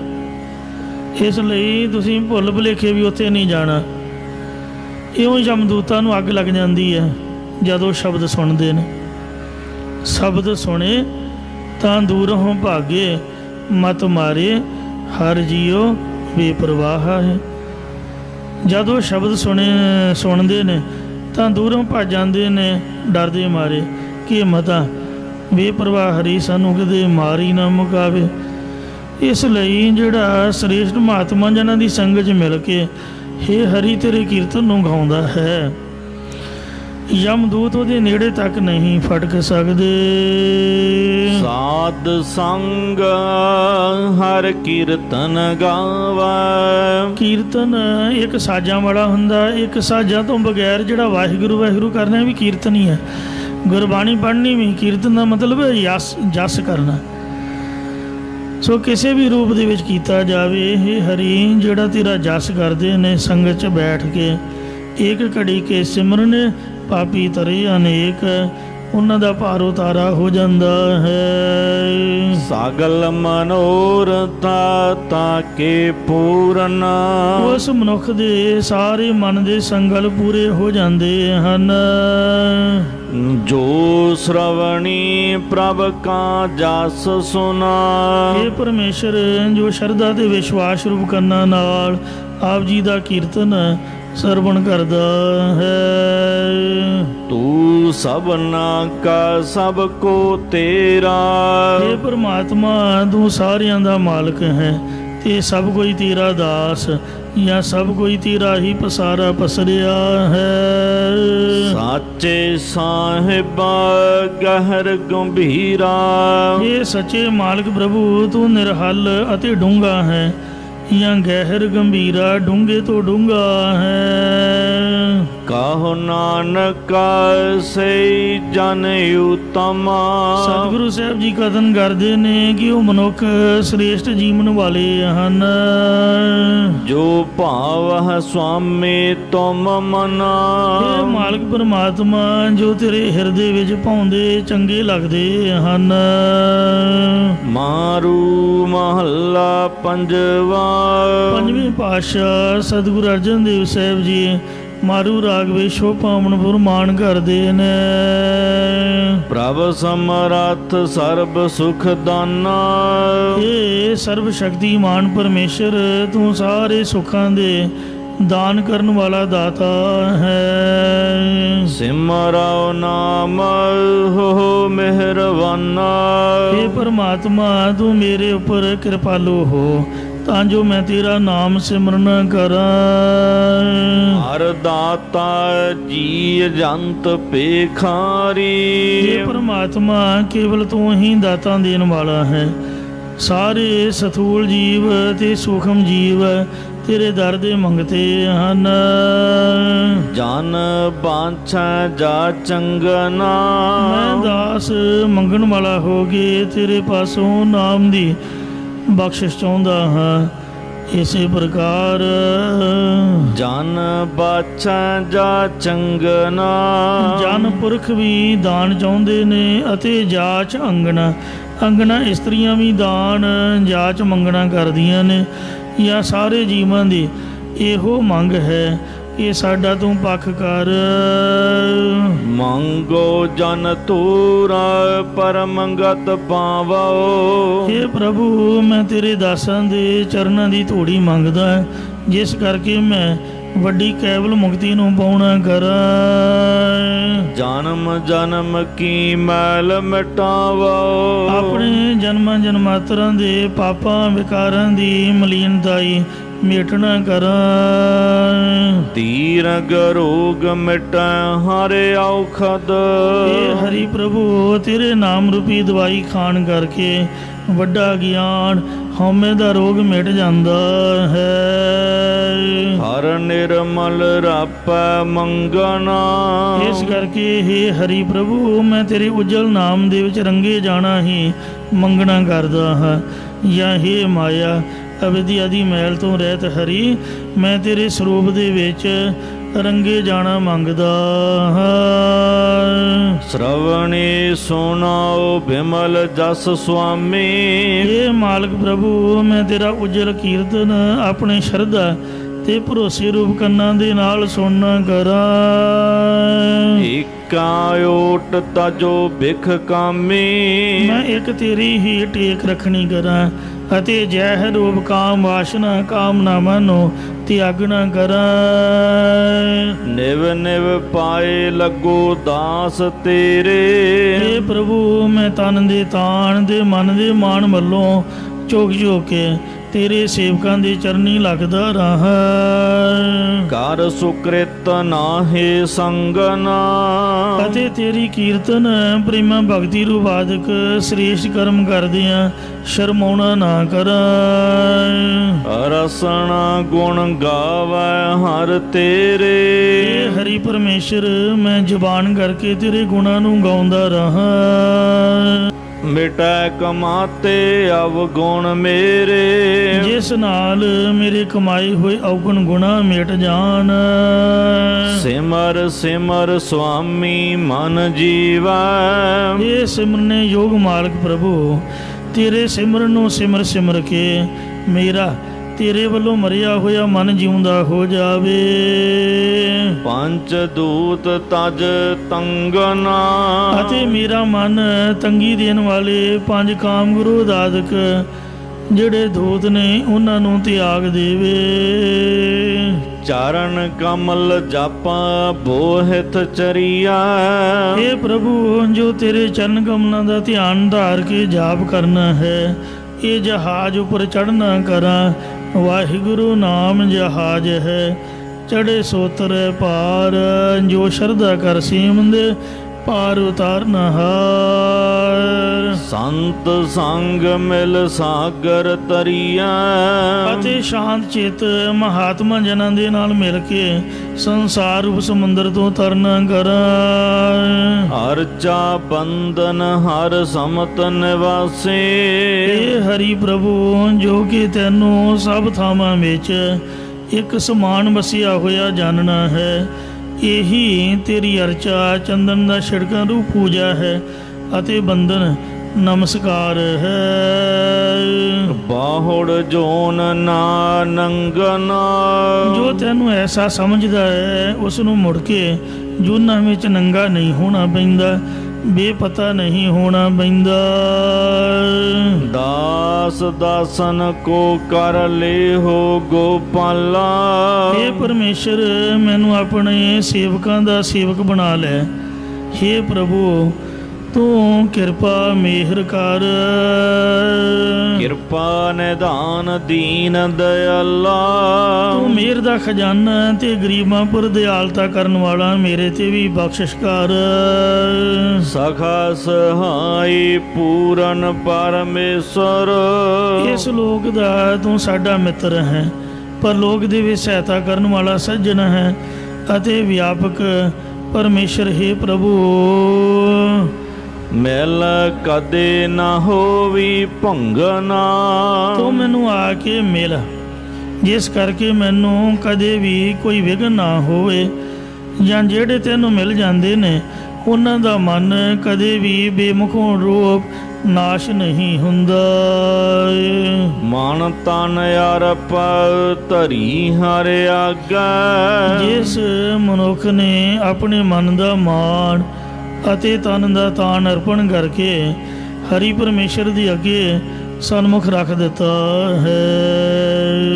ਇਸ ਲਈ ਤੁਸੀਂ ਭੁੱਲ ਭੁਲੇਖੇ ਵੀ ਉੱਥੇ ਨਹੀਂ ਜਾਣਾ। ਇਉਂ ਯਮਦੂਤਾਂ ਨੂੰ ਅੱਗ ਲੱਗ ਜਾਂਦੀ ਹੈ ਜਦੋਂ ਸ਼ਬਦ ਸੁਣਦੇ ਨੇ। ਸ਼ਬਦ ਸੁਣੇ ਤਾਂ ਦੂਰੋਂ ਭਾਗੇ ਮਤ ਮਾਰੇ ਹਰ ਜੀਓ ਬੇਪਰਵਾਹ ਹੈ। ਜਦੋਂ ਸ਼ਬਦ ਸੁਣਦੇ ਨੇ ਤਾਂ ਦੂਰੋਂ ਭੱਜ ਜਾਂਦੇ ਨੇ ਡਰਦੇ ਮਾਰੇ ਕਿ ਮਤਾ ਬੇਪਰਵਾਹ ਹਰੀ ਸਾਨੂੰ ਕਦੇ ਮਾਰੀ ਨਾ ਮੁਕਾਵੇ। ਇਸ ਲਈ ਜਿਹੜਾ ਸ੍ਰੇਸ਼ਟ ਮਹਾਤਮਾ ਜਨਾਂ ਦੀ ਸੰਗਤ 'ਚ ਮਿਲ ਕੇ ਹੇ ਹਰੀ ਤੇਰੇ ਕੀਰਤਨ ਨੂੰ ਗਾਉਂਦਾ ਹੈ ਯਮਦੂਤ ਉਹਦੇ ਨੇੜੇ ਤੱਕ ਨਹੀਂ ਫਟਕ ਸਕਦੇ। ਸਾਧ ਸੰਗ ਹਰ ਕੀਰਤਨ ਗਾਵੈ। ਕੀਰਤਨ ਇੱਕ ਸਾਜ਼ਾਂ ਵਾਲਾ ਹੁੰਦਾ ਇੱਕ ਸਾਜ਼ਾਂ ਤੋਂ ਬਗੈਰ ਜਿਹੜਾ ਵਾਹਿਗੁਰੂ ਵਾਹਿਗੁਰੂ ਕਰਨਾ ਵੀ ਕੀਰਤਨ ਹੀ ਹੈ। ਗੁਰਬਾਣੀ ਪੜ੍ਹਨੀ ਵੀ ਕੀਰਤਨ ਦਾ ਮਤਲਬ ਹੈ ਜਸ ਕਰਨਾ। ਸੋ ਕਿਸੇ ਵੀ ਰੂਪ ਦੇ ਵਿੱਚ ਕੀਤਾ ਜਾਵੇ ਇਹ ਹਰੀ ਜਿਹੜਾ ਤੇਰਾ ਜਸ ਕਰਦੇ ਨੇ ਸੰਗਤ 'ਚ ਬੈਠ ਕੇ ਇੱਕ ਘੜੀ ਕੇ ਸਿਮਰਨ ਪਾਪੀ ਤਰੇ ਅਨੇਕ ਉਹਨਾਂ ਦਾ ਭਾਰ ਉਤਾਰਾ ਹੋ ਜਾਂਦਾ ਹੈ। ਸਗਲ ਮਨੋਰਥਾ ਤਾਕੇ ਪੂਰਨ, ਉਸ ਮਨੁੱਖ ਦੇ ਸਾਰੇ ਮਨ ਦੇ ਸੰਗਲ ਪੂਰੇ ਹੋ ਜਾਂਦੇ ਹਨ। ਜੋ ਸ਼੍ਰਵਣੀ ਪ੍ਰਭ ਕਾ ਜਸ ਸੁਨਾ, ਇਹ ਪਰਮੇਸ਼ਰ ਜੋ ਸ਼ਰਧਾ ਤੇ ਵਿਸ਼ਵਾਸ ਰੂਪ ਕੰਨਾਂ ਨਾਲ ਆਪ ਜੀ ਦਾ ਕੀਰਤਨ ਸਰਵਣ ਕਰਦਾ ਹੈ। ਤੂੰ ਸਭਨਾ ਕਾ ਸਭ ਕੋ ਤੇਰਾ, ਇਹ ਪਰਮਾਤਮਾ ਤੂੰ ਸਾਰਿਆਂ ਦਾ ਮਾਲਕ ਹੈ ਤੇ ਸਭ ਕੋਈ ਤੇਰਾ ਦਾਸ ਜਾਂ ਸਭ ਕੋਈ ਤੇਰਾ ਹੀ ਪਸਾਰਾ ਪਸਰਿਆ ਹੈ। ਸਾਚੇ ਸਾਹਿਬਾ ਗਹਿਰ ਗੰਭੀਰਾ, ਇਹ ਸੱਚੇ ਮਾਲਕ ਪ੍ਰਭੂ ਤੂੰ ਨਿਰਹਲ ਅਤੇ ਡੂੰਘਾ ਹੈ ਜਾਂ ਗਹਿਰ ਗੰਭੀਰਾ ਡੂੰਘੇ ਤੋਂ ਡੂੰਘਾ ਹੈ। ਕਹੋ ਨਾਨਕ ਸੇ ਜਨ ਉਤਮਾ, ਸਤਿਗੁਰੂ ਸਾਹਿਬ ਜੀ ਕਥਨ ਕਰਦੇ ਨੇ ਕਿ ਉਹ ਮਨੁੱਖ ਸ੍ਰੇਸ਼ਟ ਜੀਵਨ ਵਾਲੇ ਹਨ। ਜੋ ਭਾਵ ਹੈ ਸੁਆਮੀ ਤੁਮ ਮਨਾ, ਇਹ ਮਾਲਕ ਪਰਮਾਤਮਾ ਜੋ ਤੇਰੇ ਹਿਰਦੇ ਵਿੱਚ ਪਾਉਂਦੇ ਚੰਗੇ ਲੱਗਦੇ ਹਨ। ਮਾਰੂ ਮਹੱਲਾ ਪੰਜਵਾ, ਪੰਜਵੇਂ ਪਾਤਸ਼ਾਹ ਸਤਿਗੁਰੂ ਅਰਜਨ ਦੇਵ ਸਾਹਿਬ ਜੀ ਮਾਰੂ ਰਾਗ ਵਿੱਚ ਸ਼ੋਭਾਵਨ ਫੁਰਮਾਨ ਕਰਦੇ ਨੇ। ਪ੍ਰਭ ਸਮਰੱਥ ਸਰਬ ਸੁਖ ਦਾਨਾ, ਇਹ ਸਰਬ ਸ਼ਕਤੀਮਾਨ ਪਰਮੇਸ਼ਰ ਤੂੰ ਸਾਰੇ ਸੁੱਖਾਂ ਦੇ ਦਾਨ ਕਰਨ ਵਾਲਾ ਦਾਤਾ ਹੈ। ਸਿਮਰਉ ਨਾਮ ਹੋ ਮਿਹਰਵਾਨਾ, ਇਹ ਪਰਮਾਤਮਾ ਤੂੰ ਮੇਰੇ ਉੱਪਰ ਕਿਰਪਾਲੂ ਹੋ ਤਾਂ ਜੋ ਮੈਂ ਤੇਰਾ ਨਾਮ ਸਿਮਰਨ ਕਰਾਂ। ਹਰ ਦਾਤਾ ਜੀ ਜੰਤ ਪੇਖਾਰੀ, ਇਹ ਪਰਮਾਤਮਾ ਕੇਵਲ ਤੂੰ ਹੀ ਦਾਤਾਂ ਦੇਣ ਵਾਲਾ ਹੈ। ਸਾਰੇ ਸਥੂਲ ਜੀਵ ਤੇ ਸੂਖਮ ਜੀਵ ਤੇਰੇ ਦਰ ਦੇ ਮੰਗਤੇ ਹਨ। ਜਨ ਬਾਂਛਾ ਜਾ ਚੰਗਨਾ, ਮੈਂ ਦਾਸ ਮੰਗਣ ਵਾਲਾ ਹੋ ਕੇ ਤੇਰੇ ਪਾਸੋਂ ਨਾਮ ਦੀ ਬਖਸ਼ਿਸ਼ ਚਾਹੁੰਦਾ ਹਾਂ। ਇਸੇ ਪ੍ਰਕਾਰ ਜਨ ਬਾਛਾ ਜਾ ਚੰਗਨਾ, ਜਨ ਪੁਰਖ ਵੀ ਦਾਨ ਚਾਹੁੰਦੇ ਨੇ ਅਤੇ ਜਾਚ ਅੰਗਣਾ ਇਸਤਰੀਆਂ ਵੀ ਦਾਨ ਜਾਚ ਮੰਗਣਾ ਕਰਦੀਆਂ ਨੇ। ਜਾਂ ਸਾਰੇ ਜੀਵਾਂ ਦੀ ਇਹੋ ਮੰਗ ਹੈ ਕਿ ਸਾਡਾ ਤੂੰ ਪੱਖ ਕਰ। ਮੰਗੋ ਜਨ ਤੂਰਾ ਪਰਮੰਗਤ ਪਾਵੋ, हे ਪ੍ਰਭੂ ਮੈਂ ਤੇਰੇ ਦਾਸਾਂ ਦੇ ਚਰਨਾਂ ਦੀ ਧੂੜੀ ਮੰਗਦਾ ਜਿਸ ਕਰਕੇ ਮੈਂ ਵੱਡੀ ਕੇਵਲ ਮੁਕਤੀ ਨੂੰ ਪਾਉਣਾ ਕਰਾਂ। ਜਨਮ ਜਨਮ ਕੀ ਮੈਲ ਮਿਟਾਵੋ, ਆਪਣੇ ਜਨਮਾਂ ਜਨਮਾਤਰਾਂ ਦੇ ਪਾਪਾਂ ਵਿਕਾਰਾਂ ਦੀ ਮਲੀਨਤਾਈ ਮੇਟਣਾ ਕਰਾਂ। ਤੀਰਗ ਰੋਗ ਮਿਟੈ ਹਰਿ ਔਖਦ, ਇਹ ਹਰੀ ਪ੍ਰਭੂ ਤੇਰੇ ਨਾਮ ਰੂਪੀ ਦਵਾਈ ਖਾਣ ਕਰਕੇ ਵੱਡਾ ਗਿਆਨ ਹਉਮੈ ਦਾ ਰੋਗ ਮਿਟ ਜਾਂਦਾ ਹੈ। ਹਰ ਨਿਰਮਲ ਰਾਪੈ ਮੰਗਣਾ, ਇਸ ਕਰਕੇ हे ਹਰੀ ਪ੍ਰਭੂ ਮੈਂ ਤੇਰੇ ਉਜਲ ਨਾਮ ਦੇ ਵਿੱਚ ਰੰਗੇ ਜਾਣਾ ਹੀ ਮੰਗਣਾ ਕਰਦਾ ਹਾਂ। ਜਾਂ हे ਮਾਇਆ ਅਵਿਧੀ ਆਦਿ ਮੈਲ ਤੋਂ ਰਹਿਤ ਹਰੀ ਮੈਂ ਤੇਰੇ ਸਰੂਪ ਦੇ ਵਿੱਚ ਰੰਗੇ ਜਾਣਾ ਮੰਗਦਾ ਹਾਂ। ਸ਼੍ਰਵਣੀ ਸੁਣਾਓ ਬਿਮਲ ਜਸ ਸੁਆਮੀ, ਇਹ ਮਾਲਕ ਪ੍ਰਭੂ ਮੈਂ ਤੇਰਾ ਉਜਲ ਕੀਰਤਨ ਆਪਣੇ ਸ਼ਰਧਾ ਤੇ ਭਰੋਸੇ ਰੂਪ ਕੰਨਾਂ ਦੇ ਨਾਲ ਸੁਣਨਾ ਕਰਾਂ। ਓਟ ਤਜੋ ਬਿਖ ਕਾਮੀ, ਮੈਂ ਇੱਕ ਤੇਰੀ ਹੀ ਟੇਕ ਰੱਖਣੀ ਕਰਾਂ ਅਤੇ ਜੈ ਰੂਪ ਕਾਮ ਵਾਸ਼ਨਾ ਕਾਮਨਾਵਾਂ ਨੂੰ ਤਿਆਗਣਾ ਕਰਾਂ। ਨਿਵ ਨਿਵ ਪਾਏ ਲੱਗੋ ਦਾਸ ਤੇਰੇ, हे ਪ੍ਰਭੂ ਮੈਂ ਤਨ ਦੇ ਤਾਣ ਦੇ ਮਨ ਦੇ ਮਾਣ ਵੱਲੋਂ ਝੁਕ ਝੁਕ ਕੇ ਤੇਰੇ ਸੇਵਕਾਂ ਦੇ ਚਰਨੀ ਲੱਗਦਾ ਰਹਾ। ਕਰ ਸੁਕ੍ਰਿਤ ਨਾਹੀ ਸੰਗਨਾ, ਅਤੇ ਤੇਰੀ ਕੀਰਤਨ ਪ੍ਰੇਮਾ ਭਗਤੀ ਰੂਪਾਦਕ ਸ੍ਰੇਸ਼ਟ ਕਰਮ ਕਰਦਿਆਂ ਸ਼ਰਮਾਉਣਾ ਨਾ ਕਰਾਂ। ਰਸਨਾ ਗੁਣ ਗਾਵੈ ਹਰ ਤੇਰੇ, ਇਹ ਹਰੀ ਪਰਮੇਸ਼ਰ ਮੈਂ ਜ਼ੁਬਾਨ ਕਰਕੇ ਤੇਰੇ ਗੁਣਾਂ ਨੂੰ ਗਾਉਂਦਾ ਰਹਾ। ਮਿਟੈ ਕਮਾਤੇ ਅਵਗੁਣ ਮੇਰੇ। ਜਿਸ ਨਾਲ ਮੇਰੇ ਕਮਾਏ ਹੋਏ ਔਗਣ ਗੁਣਾ ਮਿਟ ਜਾਣ। ਸਿਮਰ ਸਿਮਰ ਸੁਆਮੀ ਮਨ ਜੀਵੈ। ਇਹ ਸਿਮਰਨੇ ਯੋਗ ਮਾਲਕ ਪ੍ਰਭੂ, ਤੇਰੇ ਸਿਮਰਨ ਨੂੰ ਸਿਮਰ ਸਿਮਰ ਕੇ ਮੇਰਾ ਤੇਰੇ ਵੱਲੋਂ ਮਰਿਆ ਹੋਇਆ ਮਨ ਜਿਉਂਦਾ ਹੋ ਜਾਵੇ। ਪੰਚ ਦੂਤ ਤਜ ਤੰਗਨਾ। ਅਤੇ ਮੇਰਾ ਮਨ ਤੰਗੀ ਦੇਣ ਵਾਲੇ ਪੰਜ ਕਾਮ ਗੁਰੂ ਦਾਦਕ ਜਿਹੜੇ ਦੂਤ ਨੇ ਉਹਨਾਂ ਨੂੰ ਤਿਆਗ ਦੇਵੇ। ਚਰਨ ਕਮਲ ਜਾਪਾਂ ਬੋਹਿਤ ਚਰੀਆ। ਇਹ ਪ੍ਰਭੂ, ਜੋ ਤੇਰੇ ਚਰਨ ਕਮਲਾਂ ਦਾ ਧਿਆਨ ਧਾਰ ਕੇ ਜਾਪ ਕਰਨਾ ਹੈ, ਇਹ ਜਹਾਜ਼ ਉੱਪਰ ਚੜ੍ਹਨਾ ਕਰਾਂ। ਵਾਹਿਗੁਰੂ ਨਾਮ ਜਹਾਜ਼ ਹੈ, ਚੜ੍ਹੇ ਸੋਤਰ ਪਾਰ। ਜੋ ਸ਼ਰਧਾ ਕਰ ਸੀਮੰਦੇ ਪਾਰ ਉਤਾਰਨਾ ਹਾਰ। ਸੰਤ ਸੰਗ ਮਿਲ ਸਾਗਰ ਤਰੀਆ। ਅਤੇ ਸ਼ਾਂਤ ਚਿੱਤ ਮਹਾਤਮਾ ਜਨਾਂ ਦੇ ਨਾਲ ਮਿਲ ਕੇ ਸੰਸਾਰ ਰੂਪ ਸਮੁੰਦਰ ਤੋਂ ਤਰਨਾ ਕਰਾਂ। ਹਰ ਚਾ ਬੰਦਨ ਹਰ ਸਮਤ ਨਿਵਾਸੇ। ਇਹ ਹਰੀ ਪ੍ਰਭੂ, ਜੋ ਕਿ ਤੈਨੂੰ ਸਭ ਥਾਵਾਂ ਵਿੱਚ ਇੱਕ ਸਮਾਨ ਵਸਿਆ ਹੋਇਆ ਜਾਣਨਾ ਹੈ, ਇਹੀ ਤੇਰੀ ਅਰਚਾ ਚੰਦਨ ਦਾ ਛਿੜਕਾਂ ਰੂਪ ਪੂਜਾ ਹੈ ਅਤੇ ਬੰਦਨ ਨਮਸਕਾਰ ਹੈ। ਬਾਹੁੜ ਜੋਨ ਨਾ ਨੰਗਨਾ। ਜੋ ਤੈਨੂੰ ਐਸਾ ਸਮਝਦਾ ਹੈ, ਉਸ ਨੂੰ ਮੁੜ ਕੇ ਜੂਨਾਂ ਵਿੱਚ ਨੰਗਾ ਨਹੀਂ ਹੋਣਾ ਪੈਂਦਾ, ਬੇਪਤਾ ਨਹੀਂ ਹੋਣਾ ਪੈਂਦਾ। ਦਾਸ ਦਾਸਨ ਕੋ ਕਰ ਲੈ ਹੋ ਗੋਪਾਲਾ। ਹੇ ਪਰਮੇਸ਼ਰ, ਮੈਨੂੰ ਆਪਣੇ ਸੇਵਕਾਂ ਦਾ ਸੇਵਕ ਬਣਾ ਲੈ। ਹੇ ਪ੍ਰਭੂ, ਤੂੰ ਕਿਰਪਾ ਮਿਹਰ ਕਰ। ਕਿਰਪਾ ਨਿਧਾਨ ਦੀਨ ਦਇਆਲਾ। ਤੂੰ ਮਿਹਰ ਦਾ ਖਜ਼ਾਨਾ ਤੇ ਗਰੀਬਾਂ ਪਰ ਦਿਆਲਤਾ ਕਰਨ ਵਾਲਾ, ਮੇਰੇ ਤੇ ਵੀ ਬਖਸ਼ਿਸ਼ ਕਰ। ਸਖਾ ਸਹਾਈ ਪੂਰਨ ਪਰਮੇਸ਼ਰ। ਇਸ ਲੋਕ ਦਾ ਤੂੰ ਸਾਡਾ ਮਿੱਤਰ ਹੈ, ਪਰ ਲੋਕ ਦੇ ਵੀ ਸਹਾਇਤਾ ਕਰਨ ਵਾਲਾ ਸੱਜਣ ਹੈ ਅਤੇ ਵਿਆਪਕ ਪਰਮੇਸ਼ਰ। ਹੈ ਪ੍ਰਭੂ, ਮਿਲ ਕਦੇ ਨਾ ਹੋਵੀ ਭੰਗਨਾ। ਤੂੰ ਮੈਨੂੰ ਆ ਕੇ ਮਿਲ, ਜਿਸ ਕਰਕੇ ਮੈਨੂੰ ਕਦੇ ਵੀ ਕੋਈ ਵਿਘਨ ਨਾ ਹੋਵੇ, ਜਾਂ ਜਿਹੜੇ ਤੈਨੂੰ ਮਿਲ ਜਾਂਦੇ ਨੇ ਉਹਨਾਂ ਦਾ ਮਨ ਕਦੇ ਵੀ ਬੇਮੁਖੋਂ ਰੂਪ ਨਾਸ਼ ਨਹੀਂ ਹੁੰਦਾ। ਮਨ ਤਨ ਅਰਪ ਧਰੀ ਹਰ ਆਗਾ। ਜਿਸ ਮਨੁੱਖ ਨੇ ਆਪਣੇ ਮਨ ਦਾ ਮਾਣ ਅਤੇ ਤਨ ਦਾ ਤਾਣ ਅਰਪਣ ਕਰਕੇ ਹਰੀ ਪਰਮੇਸ਼ਰ ਦੇ ਅੱਗੇ ਸਨਮੁਖ ਰੱਖ ਦਿੱਤਾ ਹੈ।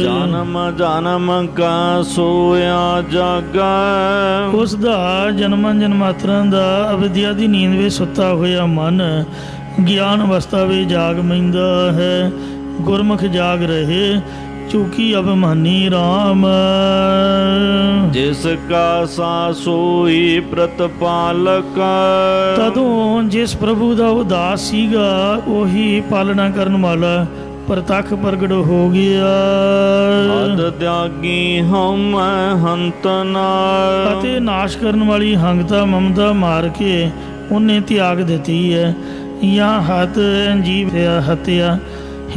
ਜਨਮ ਜਨਮ ਕਾ ਸੋਇਆ ਜਾਗਾ। ਉਸ ਦਾ ਜਨਮਾਂ ਜਨਮਾਤਰਾਂ ਦਾ ਅਵਿਦਿਆ ਦੀ ਨੀਂਦ ਵਿੱਚ ਸੁੱਤਾ ਹੋਇਆ ਮਨ ਗਿਆਨ ਅਵਸਥਾ ਵਿੱਚ ਜਾਗ ਪੈਂਦਾ ਹੈ। ਗੁਰਮੁਖ ਜਾਗ ਰਹੇ, ਚੂਕੀ ਅਭਿਮਾਨੀ ਰਾਮ। ਜਿਸ ਕਾ ਸਾ ਸੋਈ ਪ੍ਰਤਪਾਲਕ। ਤਦੋਂ ਜਿਸ ਪ੍ਰਭੂ ਦਾ ਉਦਾਸ ਸੀਗਾ, ਉਹੀ ਪਾਲਣਾ ਕਰਨ ਵਾਲਾ ਪ੍ਰਤੱਖ ਪ੍ਰਗਟ ਹੋ ਗਿਆ। ਹਦ ਤਿਆਗੀ ਹਮ ਹੰਤਨਾ। ਅਤੇ ਨਾਸ਼ ਕਰਨ ਵਾਲੀ ਹੰਗਤਾ ਮਮਤਾ ਮਾਰ ਕੇ ਉਹਨੇ ਤਿਆਗ ਦਿੱਤੀ ਹੈ। ਜਾਂ ਹੱਤ ਜੀਵ ਹੱਤਿਆ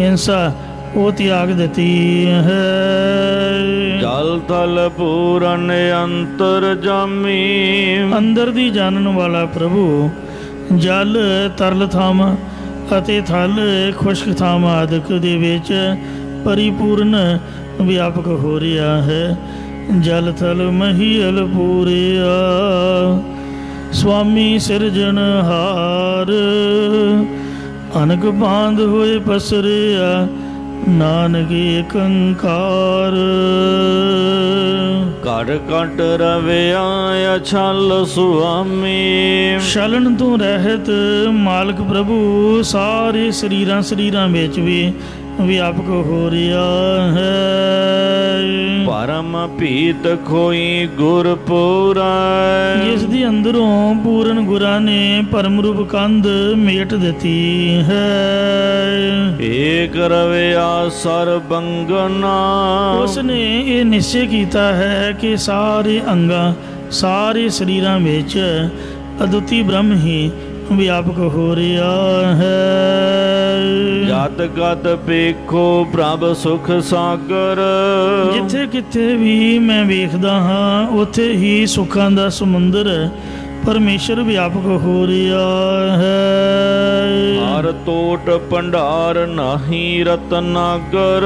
ਹਿੰਸਾ ਉਹ ਤਿਆਗ ਦਿੱਤੀ ਹੈ। ਜਲ ਥਲ ਪੂਰਨ ਅੰਤਰ ਜਾਮੀ। ਅੰਦਰ ਦੀ ਜਾਣਨ ਵਾਲਾ ਪ੍ਰਭੂ, ਜਲ ਤਰਲ ਥਾਵਾਂ ਅਤੇ ਥਲ ਖੁਸ਼ਕ ਥਾਵਾਂ ਆਦਿਕ ਦੇ ਵਿੱਚ ਪਰਿਪੂਰਨ ਵਿਆਪਕ ਹੋ ਰਿਹਾ ਹੈ। ਜਲ ਥਲ ਮਹੀਲ ਪੂਰਿਆ, ਸੁਆਮੀ ਸਿਰਜਣਹਾਰ। ਅਨਕ ਬਾਂਧ ਹੋਏ ਪਸਰਿਆ, ਨਾਨਕ ਏਕੰਕਾਰ। ਘੜ ਘਟ ਰਵਿਆ ਅਛਲ ਸੁਆਮੀ। ਛਲਣ ਤੋਂ ਰਹਿਤ ਮਾਲਕ ਪ੍ਰਭੂ ਸਾਰੇ ਸਰੀਰਾਂ ਵਿੱਚ ਵੀ ਵਿਆਪਕ ਹੋ ਰਿਹਾ ਹੈ। ਪਰਮ ਭੀਤ ਖੋਈ ਗੁਰਪੂਰਾ। ਜਿਸ ਦੀ ਅੰਦਰੋਂ ਪੂਰਨ ਗੁਰਾਂ ਨੇ ਪਰਮ ਰੂਪ ਕੰਧ ਮੇਟ ਦਿੱਤੀ ਹੈ। ਏਕ ਰਵਿਆ ਸਰਬੰਗਨਾ। ਉਸ ਨੇ ਇਹ ਨਿਸ਼ਚੈ ਕੀਤਾ ਹੈ ਕਿ ਸਾਰੇ ਅੰਗਾਂ ਸਾਰੇ ਸਰੀਰਾਂ ਵਿੱਚ ਅਦੁੱਤੀ ਬ੍ਰਹਮ ਹੀ ਵਿਆਪਕ ਹੋ ਰਿਹਾ ਹੈ। ਜਤ ਗਤ ਵੇਖੋ ਪ੍ਰਭ ਸੁਖ ਸਾਗਰ। ਜਿੱਥੇ ਕਿਤੇ ਵੀ ਮੈਂ ਵੇਖਦਾ ਹਾਂ ਉੱਥੇ ਹੀ ਸੁੱਖਾਂ ਦਾ ਸਮੁੰਦਰ ਪਰਮੇਸ਼ਰ ਵਿਆਪਕ ਹੋ ਰਿਹਾ ਹੈ। ਹਰ ਟੋਟ ਭੰਡਾਰ ਨਾਹੀ ਰਤਨਾਗਰ।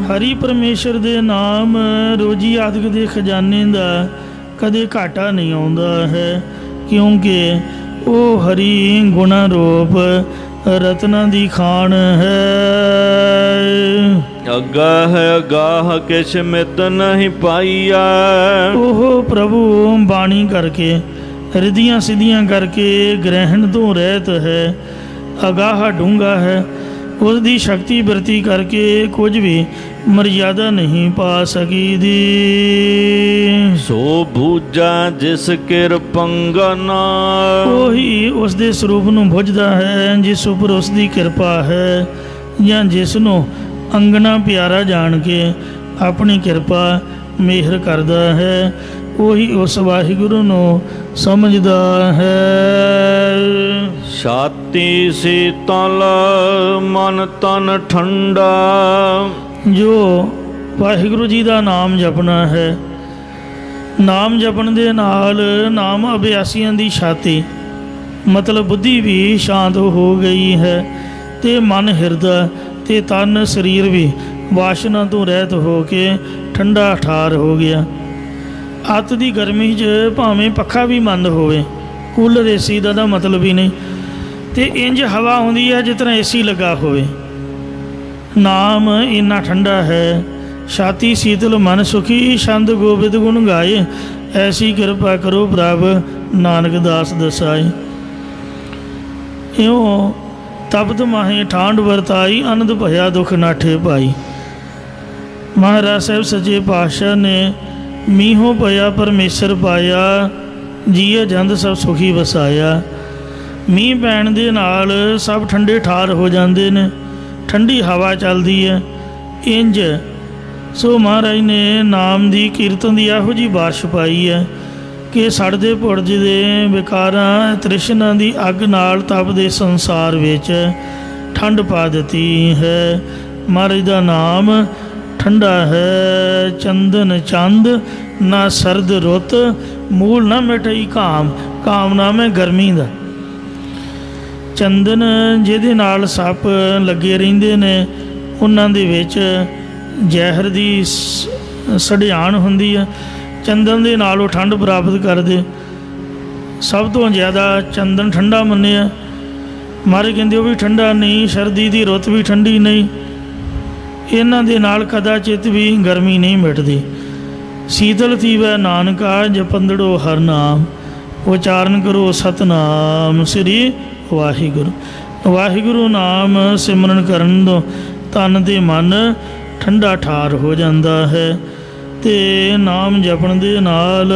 ਹਰੀ ਪਰਮੇਸ਼ਰ ਦੇ ਨਾਮ ਰੋਜੀ ਆਦਿਕ ਦੇ ਖਜ਼ਾਨੇ ਦਾ ਕਦੇ ਘਾਟਾ ਨਹੀਂ ਆਉਂਦਾ ਹੈ, ਕਿਉਂਕਿ ਉਹ ਹਰੀ ਗੁਣਾ ਰੂਪ ਰਤਨਾਂ ਦੀ ਖਾਣ ਹੈ। ਅਗਾਹ ਅਗਾਹ ਕਿਛ ਮਿਤ ਨਹੀਂ ਪਾਈਆ। ਉਹ ਪ੍ਰਭੂ ਬਾਣੀ ਕਰਕੇ ਰਿਧੀਆਂ ਸਿੱਧੀਆਂ ਕਰਕੇ ਗ੍ਰਹਿਣ ਤੋਂ ਰਹਿਤ ਹੈ, ਅਗਾਹ ਡੂੰਘਾ ਹੈ। ਉਸ ਦੀ ਸ਼ਕਤੀ ਬਿਰਤੀ ਕਰਕੇ ਕੁਝ ਵੀ ਮਰਯਾਦਾ ਨਹੀਂ ਪਾ ਸਕੀਦੀ। ਸੋ ਬੂਝਾ ਜਿਸ ਕਿਰਪੰਗਨਾ। ਉਹੀ ਉਸ ਦੇ ਸਰੂਪ ਨੂੰ ਬੁੱਝਦਾ ਹੈ ਜਿਸ ਉੱਪਰ ਉਸ ਦੀ ਕਿਰਪਾ ਹੈ, ਜਾਂ ਜਿਸ ਨੂੰ ਅੰਗਨਾ ਪਿਆਰਾ ਜਾਣ ਕੇ ਆਪਣੀ ਕਿਰਪਾ ਮਿਹਰ ਕਰਦਾ ਹੈ, ਉਹੀ ਉਸ ਵਾਹਿਗੁਰੂ ਨੂੰ ਸਮਝਦਾ ਹੈ। ਛਾਤੀ ਸੀਤਲ ਮਨ ਤਨ ਠੰਡਾ। ਜੋ ਵਾਹਿਗੁਰੂ ਜੀ ਦਾ ਨਾਮ ਜਪਣਾ ਹੈ, ਨਾਮ ਜਪਣ ਦੇ ਨਾਲ ਨਾਮ ਅਭਿਆਸੀਆਂ ਦੀ ਛਾਤੀ ਮਤਲਬ ਬੁੱਧੀ ਵੀ ਸ਼ਾਂਤ ਹੋ ਗਈ ਹੈ, ਤੇ ਮਨ ਹਿਰਦਾ ਤੇ ਤਨ ਸਰੀਰ ਵੀ ਵਾਸ਼ਨਾ ਤੋਂ ਰਹਿਤ ਹੋ ਕੇ ਠੰਡਾ ਠਾਰ ਹੋ ਗਿਆ। ਅੱਤ ਦੀ ਗਰਮੀ 'ਚ ਭਾਵੇਂ ਪੱਖਾ ਵੀ ਬੰਦ ਹੋਵੇ, ਕੂਲਰ ਏਸੀ ਦਾ ਮਤਲਬ ਹੀ ਨਹੀਂ, ਤੇ ਇੰਜ ਹਵਾ ਆਉਂਦੀ ਹੈ ਜਿਸ ਤਰ੍ਹਾਂ ਏਸੀ ਲੱਗਾ ਹੋਵੇ। ਨਾਮ ਇੰਨਾ ਠੰਡਾ ਹੈ, ਛਾਤੀ ਸੀਤਲ ਮਨ ਸੁਖੀ, ਛੰਦ ਗੋਬਿੰਦ ਗੁਣ ਗਾਏ, ਐਸੀ ਕਿਰਪਾ ਕਰੋ ਪ੍ਰਭ ਨਾਨਕ ਦਾਸ ਦਸਾਏ। ਇਉਂ ਤਪਤ ਮਾਹੇ ਠਾਂਡ ਵਰਤਾਈ, ਆਨੰਦ ਭਇਆ ਦੁਖ ਨਾਠੇ ਪਾਈ। ਮਹਾਰਾਜ ਸਾਹਿਬ ਸੱਚੇ ਪਾਤਸ਼ਾਹ ਨੇ ਮੀਂਹੋਂ ਪਿਆ ਪਰਮੇਸ਼ਰ ਪਾਇਆ, ਜੀਏ ਜੰਦ ਸਭ ਸੁਖੀ ਵਸਾਇਆ। ਮੀਂਹ ਪੈਣ ਦੇ ਨਾਲ ਸਭ ਠੰਡੇ ਠਾਰ ਹੋ ਜਾਂਦੇ ਨੇ, ਠੰਡੀ ਹਵਾ ਚੱਲਦੀ ਹੈ। ਇੰਜ ਸੋ ਮਹਾਰਾਜ ਨੇ ਨਾਮ ਦੀ ਕੀਰਤਨ ਦੀ ਇਹੋ ਜਿਹੀ ਬਾਰਿਸ਼ ਪਾਈ ਹੈ ਕਿ ਸੜਦੇ ਪੁਰਜ ਦੇ ਵਿਕਾਰਾਂ ਤ੍ਰਿਸ਼ਨਾ ਦੀ ਅੱਗ ਨਾਲ ਤਪਦੇ ਸੰਸਾਰ ਵਿੱਚ ਠੰਡ ਪਾ ਦਿੱਤੀ ਹੈ। ਮਹਾਰਾਜ ਦਾ ਨਾਮ ਠੰਡਾ ਹੈ। ਚੰਦਨ ਚੰਦ ਨਾ ਸਰਦ ਰੁੱਤ, ਮੂਲ ਨਾ ਮਿਟਈ ਕਾਮ, ਕਾਮ ਨਾਮ ਹੈ ਗਰਮੀ ਦਾ। ਚੰਦਨ ਜਿਹਦੇ ਨਾਲ ਸੱਪ ਲੱਗੇ ਰਹਿੰਦੇ ਨੇ, ਉਹਨਾਂ ਦੇ ਵਿੱਚ ਜ਼ਹਿਰ ਦੀ ਸੜਿਆਣ ਹੁੰਦੀ ਹੈ। ਚੰਦਨ ਦੇ ਨਾਲ ਉਹ ਠੰਡ ਪ੍ਰਾਪਤ ਕਰਦੇ। ਸਭ ਤੋਂ ਜ਼ਿਆਦਾ ਚੰਦਨ ਠੰਡਾ ਮੰਨਿਆ। ਮਹਾਰਾਜ ਕਹਿੰਦੇ ਉਹ ਵੀ ਠੰਡਾ ਨਹੀਂ, ਸਰਦੀ ਦੀ ਰੁੱਤ ਵੀ ਠੰਡੀ ਨਹੀਂ, ਇਹਨਾਂ ਦੇ ਨਾਲ ਕਦਾਚਿਤ ਵੀ ਗਰਮੀ ਨਹੀਂ ਮਿਟਦੀ। ਸੀਤਲ ਥੀਵੈ ਨਾਨਕਾ ਜਪੰਦੜੋ ਹਰ ਨਾਮ, ਉਚਾਰਨ ਕਰੋ ਸਤਨਾਮ ਸ੍ਰੀ ਵਾਹਿਗੁਰੂ। ਵਾਹਿਗੁਰੂ ਨਾਮ ਸਿਮਰਨ ਕਰਨ ਤੋਂ ਤਨ ਤੇ ਮਨ ਠੰਡਾ ਠਾਰ ਹੋ ਜਾਂਦਾ ਹੈ, ਤੇ ਨਾਮ ਜਪਣ ਦੇ ਨਾਲ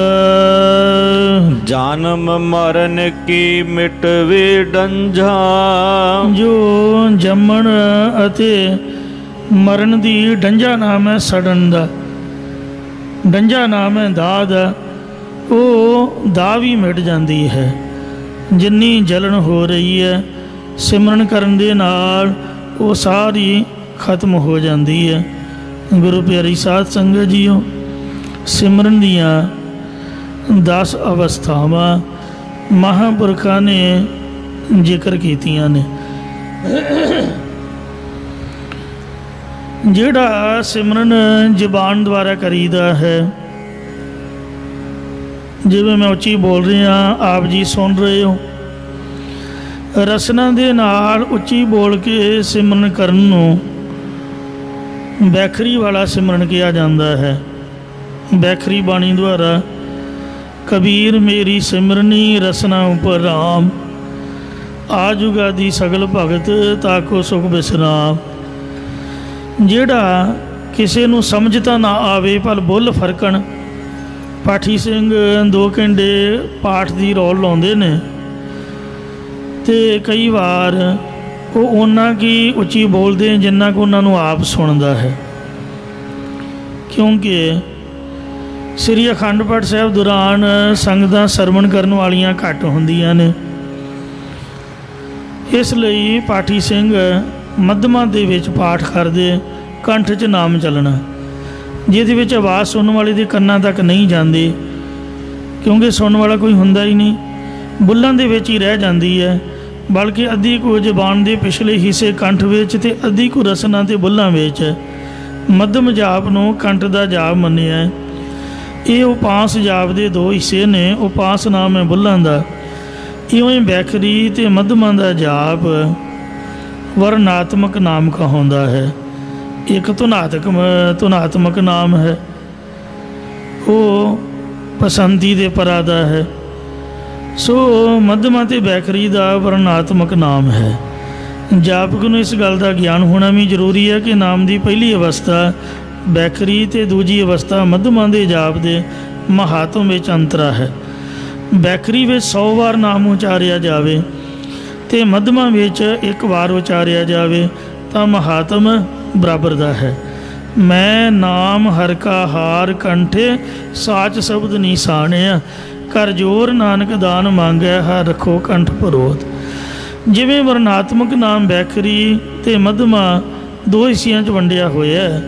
ਜਨਮ ਮਰਨ ਕੀ ਮਿਟਵੇ ਡੰਝਾ। ਜੋ ਜੰਮਣ ਅਤੇ ਮਰਨ ਦੀ ਡੰਝਾ ਨਾਮ ਹੈ ਸੜਨ ਦਾ, ਡੰਝਾ ਨਾਮ ਹੈ ਦਾਅ ਦਾ, ਉਹ ਦਾਅ ਵੀ ਮਿਟ ਜਾਂਦੀ ਹੈ। ਜਿੰਨੀ ਜਲਨ ਹੋ ਰਹੀ ਹੈ ਸਿਮਰਨ ਕਰਨ ਦੇ ਨਾਲ ਉਹ ਸਾਰੀ ਖਤਮ ਹੋ ਜਾਂਦੀ ਹੈ। ਗੁਰੂ ਪਿਆਰੀ ਸਾਧ ਸੰਗਤ ਜੀਓ, ਸਿਮਰਨ ਦੀਆਂ 10 ਅਵਸਥਾਵਾਂ ਮਹਾਂਪੁਰਖਾਂ ਨੇ ਜ਼ਿਕਰ ਕੀਤੀਆਂ ਨੇ। ਜਿਹੜਾ ਸਿਮਰਨ ਜ਼ਬਾਨ ਦੁਆਰਾ ਕਰੀਦਾ ਹੈ, ਜਿਵੇਂ ਮੈਂ ਉੱਚੀ ਬੋਲ ਰਿਹਾ, ਆਪ ਜੀ ਸੁਣ ਰਹੇ ਹੋ, ਰਸਨਾ ਦੇ ਨਾਲ ਉੱਚੀ ਬੋਲ ਕੇ ਸਿਮਰਨ ਕਰਨ ਨੂੰ ਬੈਖਰੀ ਵਾਲਾ ਸਿਮਰਨ ਕਿਹਾ ਜਾਂਦਾ ਹੈ। ਬੈਖਰੀ ਬਾਣੀ ਦੁਆਰਾ ਕਬੀਰ ਮੇਰੀ ਸਿਮਰਨੀ ਰਸਨਾ ਉਪਰ ਰਾਮ, ਆ ਜੁਗਾਦੀ ਸਗਲ ਭਗਤ ਤਾਕੋ ਸੁਖ ਬਿਸਰਾਮ। ਜਿਹੜਾ ਕਿਸੇ ਨੂੰ ਸਮਝ ਤਾਂ ਨਾ ਆਵੇ ਪਰ ਬੁੱਲ ਫਰਕਣ, ਪਾਠੀ ਸਿੰਘ 2 ਘੰਟੇ ਪਾਠ ਦੀ ਰੌਲ ਲਾਉਂਦੇ ਨੇ, ਤੇ ਕਈ ਵਾਰ ਉਹ ਉਹਨਾਂ ਕੀ ਉੱਚੀ ਬੋਲਦੇ ਜਿੰਨਾ ਕੁ ਉਹਨਾਂ ਨੂੰ ਆਪ ਸੁਣਦਾ ਹੈ। ਕਿਉਂਕਿ ਸ੍ਰੀ ਅਖੰਡ ਪਾਠ ਸਾਹਿਬ ਦੌਰਾਨ ਸੰਗਤਾਂ ਸਰਵਣ ਕਰਨ ਵਾਲੀਆਂ ਘੱਟ ਹੁੰਦੀਆਂ ਨੇ। इस ਲਈ ਪਾਠੀ ਸਿੰਘ ਮੱਧਮਾਂ ਦੇ ਵਿੱਚ ਪਾਠ ਕਰਦੇ, ਕੰਠ 'ਚ ਨਾਮ ਚੱਲਣਾ, ਜਿਹਦੇ ਵਿੱਚ ਆਵਾਜ਼ ਸੁਣਨ ਵਾਲੇ ਦੇ ਕੰਨਾਂ ਤੱਕ ਨਹੀਂ ਜਾਂਦੀ, ਕਿਉਂਕਿ ਸੁਣਨ ਵਾਲਾ ਕੋਈ ਹੁੰਦਾ ਹੀ ਨਹੀਂ, ਬੁੱਲਾਂ ਦੇ ਵਿੱਚ ਹੀ ਰਹਿ ਜਾਂਦੀ ਹੈ। ਬਲਕਿ ਅੱਧੀ ਕੁ ਜ਼ਬਾਨ ਦੇ ਪਿਛਲੇ ਹਿੱਸੇ ਕੰਠ ਵਿੱਚ ਅਤੇ ਅੱਧੀ ਕੁ ਰਸਨਾ ਅਤੇ ਬੁੱਲਾਂ ਵਿੱਚ। ਮੱਧਮ ਜਾਪ ਨੂੰ ਕੰਠ ਦਾ ਜਾਪ ਮੰਨਿਆ। ਇਹ ਉਪਾਸ ਜਾਪ ਦੇ ਦੋ ਹਿੱਸੇ ਨੇ। ਉਪਾਸ ਨਾਮ ਹੈ ਬੁੱਲਾਂ ਦਾ, ਇਉਂ ਹੀ ਬੈਖਰੀ ਅਤੇ ਮੱਧਮਾਂ ਦਾ ਜਾਪ ਵਰਨਾਤਮਕ ਨਾਮ ਕਹਾਉਂਦਾ ਹੈ। ਇੱਕ ਧੁਨਾਤਮਕ ਨਾਮ ਹੈ, ਉਹ ਪਸੰਦੀ ਦੇ ਪਰਾ ਦਾ ਹੈ। ਸੋ ਮੱਧਮਾਂ ਅਤੇ ਬੈਖਰੀ ਦਾ ਵਰਨਾਤਮਕ ਨਾਮ ਹੈ। ਜਾਪਕ ਨੂੰ ਇਸ ਗੱਲ ਦਾ ਗਿਆਨ ਹੋਣਾ ਵੀ ਜ਼ਰੂਰੀ ਹੈ ਕਿ ਨਾਮ ਦੀ ਪਹਿਲੀ ਅਵਸਥਾ ਬੈਖਰੀ ਅਤੇ ਦੂਜੀ ਅਵਸਥਾ ਮੱਧਮਾਂ ਦੇ ਜਾਪ ਦੇ ਮਹਾਤਮ ਵਿੱਚ ਅੰਤਰਾ ਹੈ। ਬੈਖਰੀ ਵਿੱਚ 100 ਵਾਰ ਨਾਮ ਉਚਾਰਿਆ ਜਾਵੇ ਅਤੇ ਮੱਧਮਾਂ ਵਿੱਚ 1 ਵਾਰ ਉਚਾਰਿਆ ਜਾਵੇ ਤਾਂ ਮਹਾਤਮ ਬਰਾਬਰ ਦਾ ਹੈ। ਮੈਂ ਨਾਮ ਹਰਿ ਕਾ ਹਾਰ ਕੰਠੇ ਸਾਚ ਸ਼ਬਦ ਨਿਸ਼ਾਨਿਆ, ਕਰ ਜੋਰ ਨਾਨਕ ਦਾਨ ਮੰਗੈ ਹਰਿ ਰੱਖੋ ਕੰਠ ਪਰੋਤ। ਜਿਵੇਂ ਵਰਨਾਤਮਕ ਨਾਮ ਬੈਖਰੀ ਅਤੇ ਮੱਧਮਾ ਦੋ ਹਿੱਸਿਆਂ 'ਚ ਵੰਡਿਆ ਹੋਇਆ,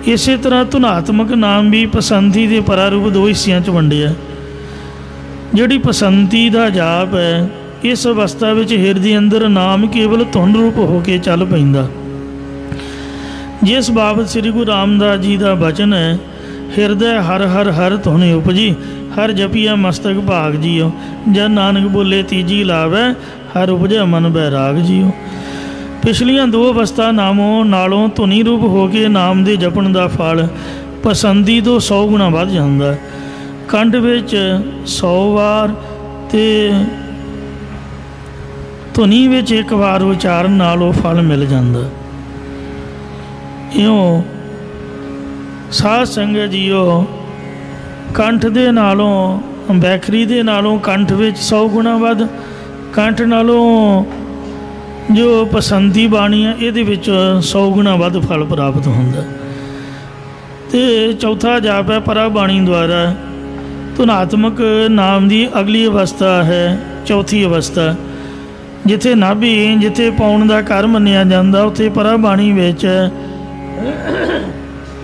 ਇਸੇ ਤਰ੍ਹਾਂ ਧੁਨਾਤਮਕ ਨਾਮ ਵੀ ਪਸੰਦੀ ਦੇ ਪਰਾਰੂਪ ਦੋ ਹਿੱਸਿਆਂ 'ਚ ਵੰਡਿਆ। ਜਿਹੜੀ ਪਸੰਦੀ ਦਾ ਜਾਪ ਹੈ, ਇਸ ਅਵਸਥਾ ਵਿੱਚ ਹਿਰਦੇ ਅੰਦਰ ਨਾਮ ਕੇਵਲ ਧੁਨ ਰੂਪ ਹੋ ਕੇ ਚੱਲ ਪੈਂਦਾ। ਜਿਸ ਬਾਬਤ ਸ੍ਰੀ ਗੁਰੂ ਰਾਮਦਾਸ ਜੀ ਦਾ ਬਚਨ ਹੈ, ਹਿਰਦੈ ਹਰ ਹਰ ਹਰ ਧੁਨ ਉਪਜੀ, ਹਰ ਜਪੀਆ ਮਸਤਕ ਭਾਗ ਜੀਓ, ਜਦ ਨਾਨਕ ਬੋਲੇ ਤੀਜੀ ਲਾਵੈ, ਹਰ ਉਪਜੈ ਮਨ ਬੈਰਾਗ ਜੀਓ। ਪਿਛਲੀਆਂ ਦੋ ਅਵਸਥਾ ਨਾਮੋਂ ਨਾਲੋਂ ਧੁਨੀ ਰੂਪ ਹੋ ਕੇ ਨਾਮ ਦੇ ਜਪਣ ਦਾ ਫਲ ਪਸੰਦੀ ਤੋਂ 100 ਗੁਣਾ ਵੱਧ ਜਾਂਦਾ। ਕੰਠ ਵਿੱਚ 100 ਵਾਰ ਅਤੇ ਧੁਨੀ ਵਿੱਚ 1 ਵਾਰ ਉਚਾਰਨ ਨਾਲ ਉਹ ਫਲ ਮਿਲ ਜਾਂਦਾ। ਇਉਂ ਸਾਧ ਸੰਗਤ ਜੀਓ, ਕੰਠ ਦੇ ਨਾਲੋਂ ਬੈਖਰੀ ਦੇ ਨਾਲੋਂ ਕੰਠ ਵਿੱਚ 100 ਗੁਣਾ ਵੱਧ, ਕੰਠ ਨਾਲੋਂ ਜੋ ਪਸੰਦੀ ਬਾਣੀ ਹੈ ਇਹਦੇ ਵਿੱਚ 100 ਗੁਣਾ ਵੱਧ ਫਲ ਪ੍ਰਾਪਤ ਹੁੰਦਾ। ਅਤੇ ਚੌਥਾ ਜਾਪ ਹੈ ਪਰਾ ਬਾਣੀ ਦੁਆਰਾ। ਧੁਨਾਤਮਕ ਨਾਮ ਦੀ ਅਗਲੀ ਅਵਸਥਾ ਹੈ ਚੌਥੀ ਅਵਸਥਾ, ਜਿੱਥੇ ਨਾਭੀ, ਜਿੱਥੇ ਪਾਉਣ ਦਾ ਘਰ ਮੰਨਿਆ ਜਾਂਦਾ, ਉੱਥੇ ਪਰਾ ਬਾਣੀ ਵਿੱਚ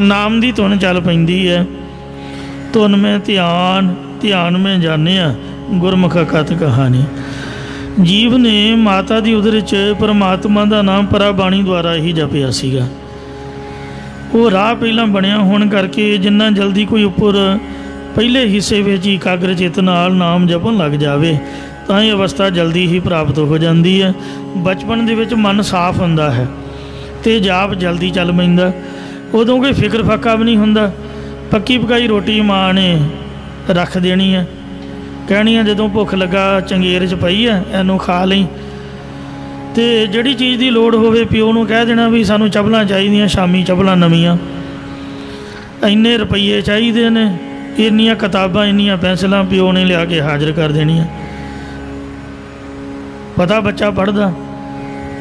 ਨਾਮ ਦੀ ਧੁਨ ਚੱਲ ਪੈਂਦੀ ਹੈ। ਧੁਨ ਮੈਂ ਧਿਆਨ, ਧਿਆਨ ਮੈਂ ਜਾਣਿਆ, ਗੁਰਮੁਖ ਕਥ ਕਹਾਣੀ। ਜੀਵ ਨੇ ਮਾਤਾ ਦੀ ਉਦਰ 'ਚ ਪਰਮਾਤਮਾ ਦਾ ਨਾਮ ਪਰਾ ਬਾਣੀ ਦੁਆਰਾ ਹੀ ਜਪਿਆ ਸੀਗਾ। ਉਹ ਰਾਹ ਪਹਿਲਾਂ ਬਣਿਆ ਹੋਣ ਕਰਕੇ ਜਿੰਨਾ ਜਲਦੀ ਕੋਈ ਉੱਪਰ ਪਹਿਲੇ ਹਿੱਸੇ ਵਿੱਚ ਹੀ ਇਕਾਗਰ ਚਿੱਤ ਨਾਲ ਨਾਮ ਜਪਣ ਲੱਗ ਜਾਵੇ ਤਾਂ ਇਹ ਅਵਸਥਾ ਜਲਦੀ ਹੀ ਪ੍ਰਾਪਤ ਹੋ ਜਾਂਦੀ ਹੈ। ਬਚਪਨ ਦੇ ਵਿੱਚ ਮਨ ਸਾਫ਼ ਹੁੰਦਾ ਹੈ ਅਤੇ ਜਾਪ ਜਲਦੀ ਚੱਲ ਪੈਂਦਾ। ਉਦੋਂ ਕੋਈ ਫਿਕਰ ਫਾਕਾ ਵੀ ਨਹੀਂ ਹੁੰਦਾ। ਪੱਕੀ ਪਕਾਈ ਰੋਟੀ ਮਾਂ ਨੇ ਰੱਖ ਦੇਣੀ ਹੈ, ਕਹਿਣੀ ਹੈ ਜਦੋਂ ਭੁੱਖ ਲੱਗਾ ਚੰਗੇਰ 'ਚ ਪਈ ਹੈ, ਇਹਨੂੰ ਖਾ ਲਈ। ਅਤੇ ਜਿਹੜੀ ਚੀਜ਼ ਦੀ ਲੋੜ ਹੋਵੇ ਪਿਓ ਨੂੰ ਕਹਿ ਦੇਣਾ ਵੀ ਸਾਨੂੰ ਚੱਪਲਾਂ ਚਾਹੀਦੀਆਂ, ਸ਼ਾਮੀ ਚੱਪਲਾਂ ਨਵੀਆਂ, ਇੰਨੇ ਰੁਪਈਏ ਚਾਹੀਦੇ ਨੇ, ਇੰਨੀਆਂ ਕਿਤਾਬਾਂ, ਇੰਨੀਆਂ ਪੈਨਸਲਾਂ ਪਿਓ ਨੇ ਲਿਆ ਕੇ ਹਾਜ਼ਰ ਕਰ ਦੇਣੀਆਂ। ਪਤਾ ਬੱਚਾ ਪੜ੍ਹਦਾ